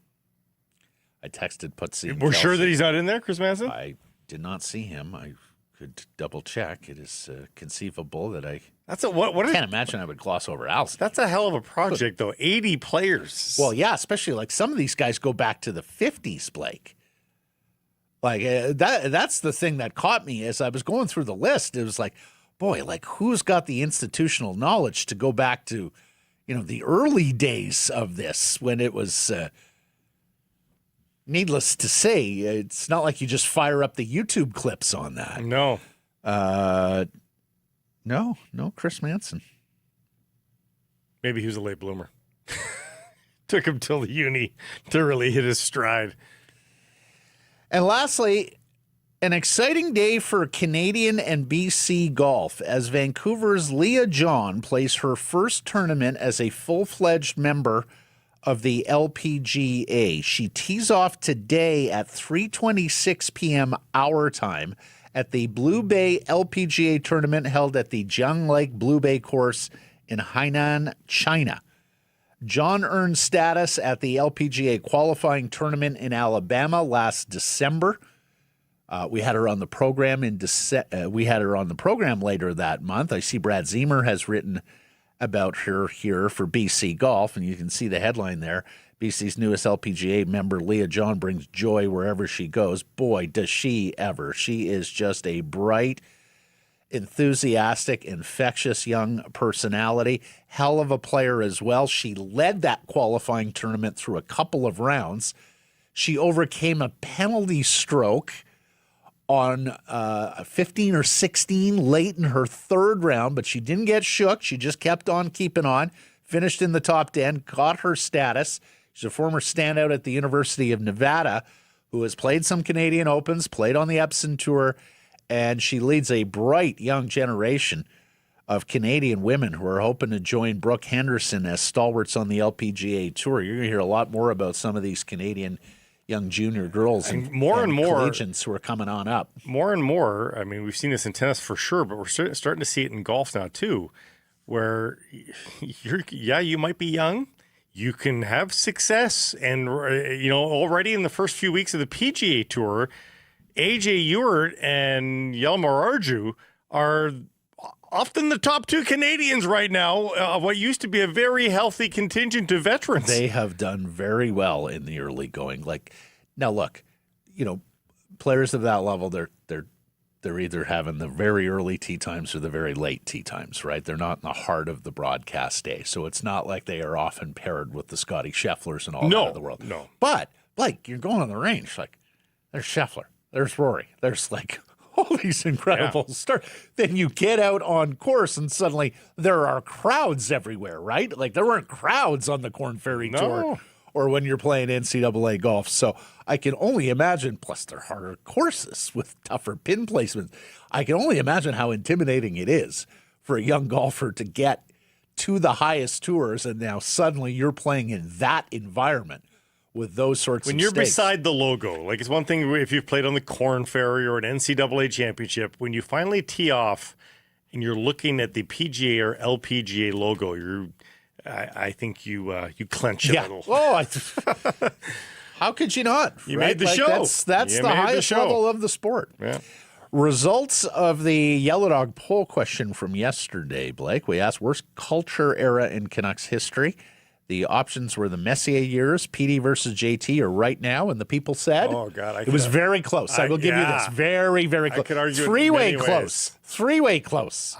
S1: I texted Putzi.
S2: We're sure that he's not in there, Chris Manson?
S1: I did not see him. I could double check. It is conceivable that I can't imagine I would gloss over Al's.
S2: That's a hell of a project, though. 80 players.
S1: Well, yeah, especially like some of these guys go back to the 50s, Blake. Like that's the thing that caught me as I was going through the list. It was like, boy, like who's got the institutional knowledge to go back to, the early days of this when it was, needless to say, it's not like you just fire up the YouTube clips on that.
S2: No.
S1: No, Chris Manson.
S2: Maybe he was a late bloomer. Took him till the uni to really hit his stride.
S1: And lastly, an exciting day for Canadian and BC golf as Vancouver's Leah John plays her first tournament as a full-fledged member of the LPGA. She tees off today at 3:26 p.m. our time at the Blue Bay LPGA tournament held at the Jiang Lake Blue Bay course in Hainan, China. John earned status at the LPGA qualifying tournament in Alabama last December. We had her on the program later that month. I see Brad Zemer has written about her here for BC Golf, and you can see the headline there. BC's newest LPGA member, Leah John, brings joy wherever she goes. Boy, does she ever. She is just a bright, enthusiastic, infectious young personality. Hell of a player as well. She led that qualifying tournament through a couple of rounds. She overcame a penalty stroke on 15 or 16 late in her third round, but she didn't get shook. She just kept on keeping on, finished in the top 10, got her status. She's a former standout at the University of Nevada who has played some Canadian Opens, played on the Epson Tour, and she leads a bright young generation of Canadian women who are hoping to join Brooke Henderson as stalwarts on the LPGA Tour. You're going to hear a lot more about some of these Canadian young junior girls and more collegians who are coming on up.
S2: More and more, I mean, we've seen this in tennis for sure, but we're starting to see it in golf now too, where you might be young, you can have success, and already in the first few weeks of the PGA Tour, AJ Ewart and Yelmer Arju are often the top two Canadians right now of what used to be a very healthy contingent of veterans.
S1: They have done very well in the early going. Like, now look, players of that level, they're they're either having the very early tee times or the very late tee times, right? They're not in the heart of the broadcast day. So it's not like they are often paired with the Scotty Schefflers and all that of the world.
S2: No.
S1: But, Blake, you're going on the range. Like, there's Scheffler. There's Rory. There's, like, all these incredible stars. Then you get out on course and suddenly there are crowds everywhere, right? Like, there weren't crowds on the Korn Ferry Tour or when you're playing NCAA golf. So I can only imagine, plus they're harder courses with tougher pin placements. I can only imagine how intimidating it is for a young golfer to get to the highest tours, and now suddenly you're playing in that environment with those sorts
S2: when
S1: of
S2: you're
S1: stakes.
S2: Beside the logo. Like, it's one thing if you've played on the Korn Ferry or an NCAA championship. When you finally tee off and you're looking at the PGA or LPGA logo, I think you clench a little.
S1: Oh, how could you not?
S2: You
S1: right?
S2: made the
S1: Like,
S2: show.
S1: That's the highest level of the sport.
S2: Yeah.
S1: Results of the Yellow Dog poll question from yesterday, Blake. We asked worst culture era in Canucks history. The options were the Messier years, PD versus JT, or right now, and the people said,
S2: "Oh God,
S1: it was very close." I will give you this, very, very close.
S2: I could argue
S1: three-way close. Three-way close.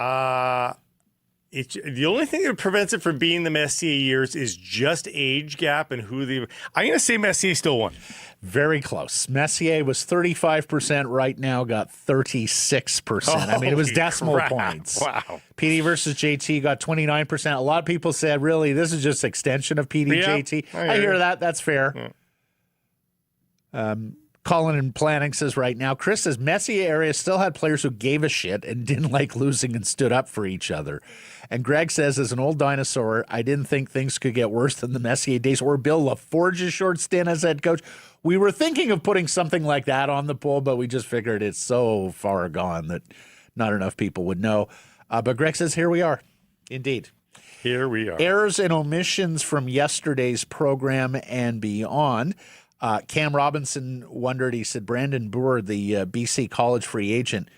S2: The only thing that prevents it from being the Messier years is just age gap and who the. I'm going to say Messier still won.
S1: Very close. Messier was 35%. Right now, got 36%. I mean, it was decimal points.
S2: Wow.
S1: PD versus JT got 29%. A lot of people said, really, this is just extension of PD JT. I hear that. That's fair. Yeah. Colin in Planning says right now, Chris says Messier area still had players who gave a shit and didn't like losing and stood up for each other. And Greg says, as an old dinosaur, I didn't think things could get worse than the Messier days or Bill LaForge's short stint as head coach. We were thinking of putting something like that on the poll, but we just figured it's so far gone that not enough people would know. But Greg says, here we are. Indeed.
S2: Here we are.
S1: Errors and omissions from yesterday's program and beyond. Cam Robinson wondered, he said, Brandon Boer, the BC college free agent,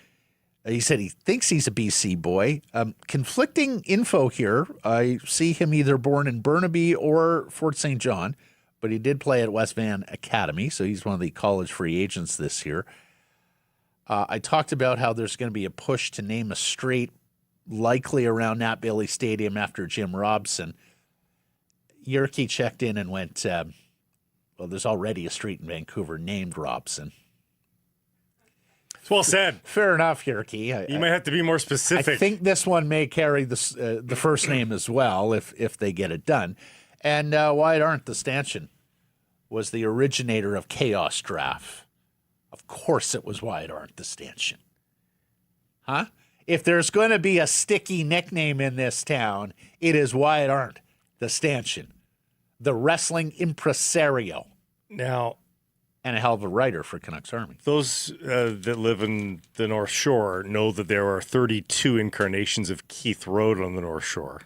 S1: he said he thinks he's a BC boy. Conflicting info here. I see him either born in Burnaby or Fort St. John, but he did play at West Van Academy, so he's one of the college free agents this year. I talked about how there's going to be a push to name a street likely around Nat Bailey Stadium after Jim Robson. Yerke checked in and went, well, there's already a street in Vancouver named Robson.
S2: It's well said.
S1: Fair enough, Yerke.
S2: You might have to be more specific.
S1: I think this one may carry the first name as well if they get it done. And Wyatt Arndt, the stanchion, was the originator of Chaos Draft. Of course it was Wyatt Arndt, the stanchion. Huh? If there's going to be a sticky nickname in this town, it is Wyatt Arndt, the stanchion. The wrestling impresario.
S2: Now,
S1: and a hell of a writer for Canucks Army.
S2: Those that live in the North Shore know that there are 32 incarnations of Keith Road on the North Shore.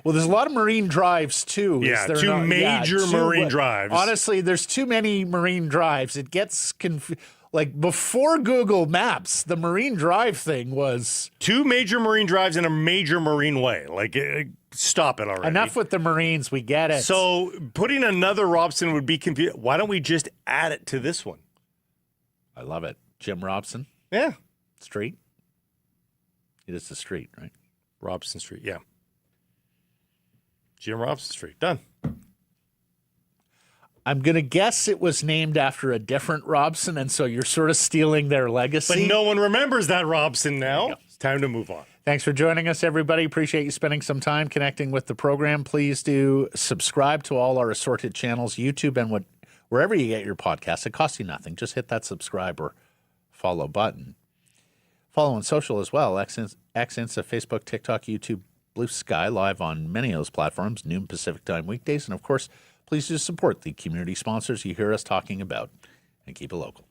S1: Well, there's a lot of marine drives, too.
S2: Yeah, two major marine drives.
S1: Honestly, there's too many marine drives. It gets like before Google Maps, the marine drive thing was...
S2: Two major marine drives and a major marine way. Like, stop it already.
S1: Enough with the Marines. We get it.
S2: So putting another Robson would be confusing. Why don't we just add it to this one?
S1: I love it. Jim Robson.
S2: Yeah.
S1: Street. It is the street, right?
S2: Robson Street, yeah. Jim Robson Street. Done.
S1: I'm going to guess it was named after a different Robson, and so you're sort of stealing their legacy.
S2: But no one remembers that Robson now. It's time to move on.
S1: Thanks for joining us, everybody. Appreciate you spending some time connecting with the program. Please do subscribe to all our assorted channels, YouTube and wherever you get your podcasts. It costs you nothing. Just hit that subscribe or follow button. Follow on social as well. X, Insta, Facebook, TikTok, YouTube, Blue Sky, live on many of those platforms, noon Pacific time weekdays. And, of course, please do support the community sponsors you hear us talking about and keep it local.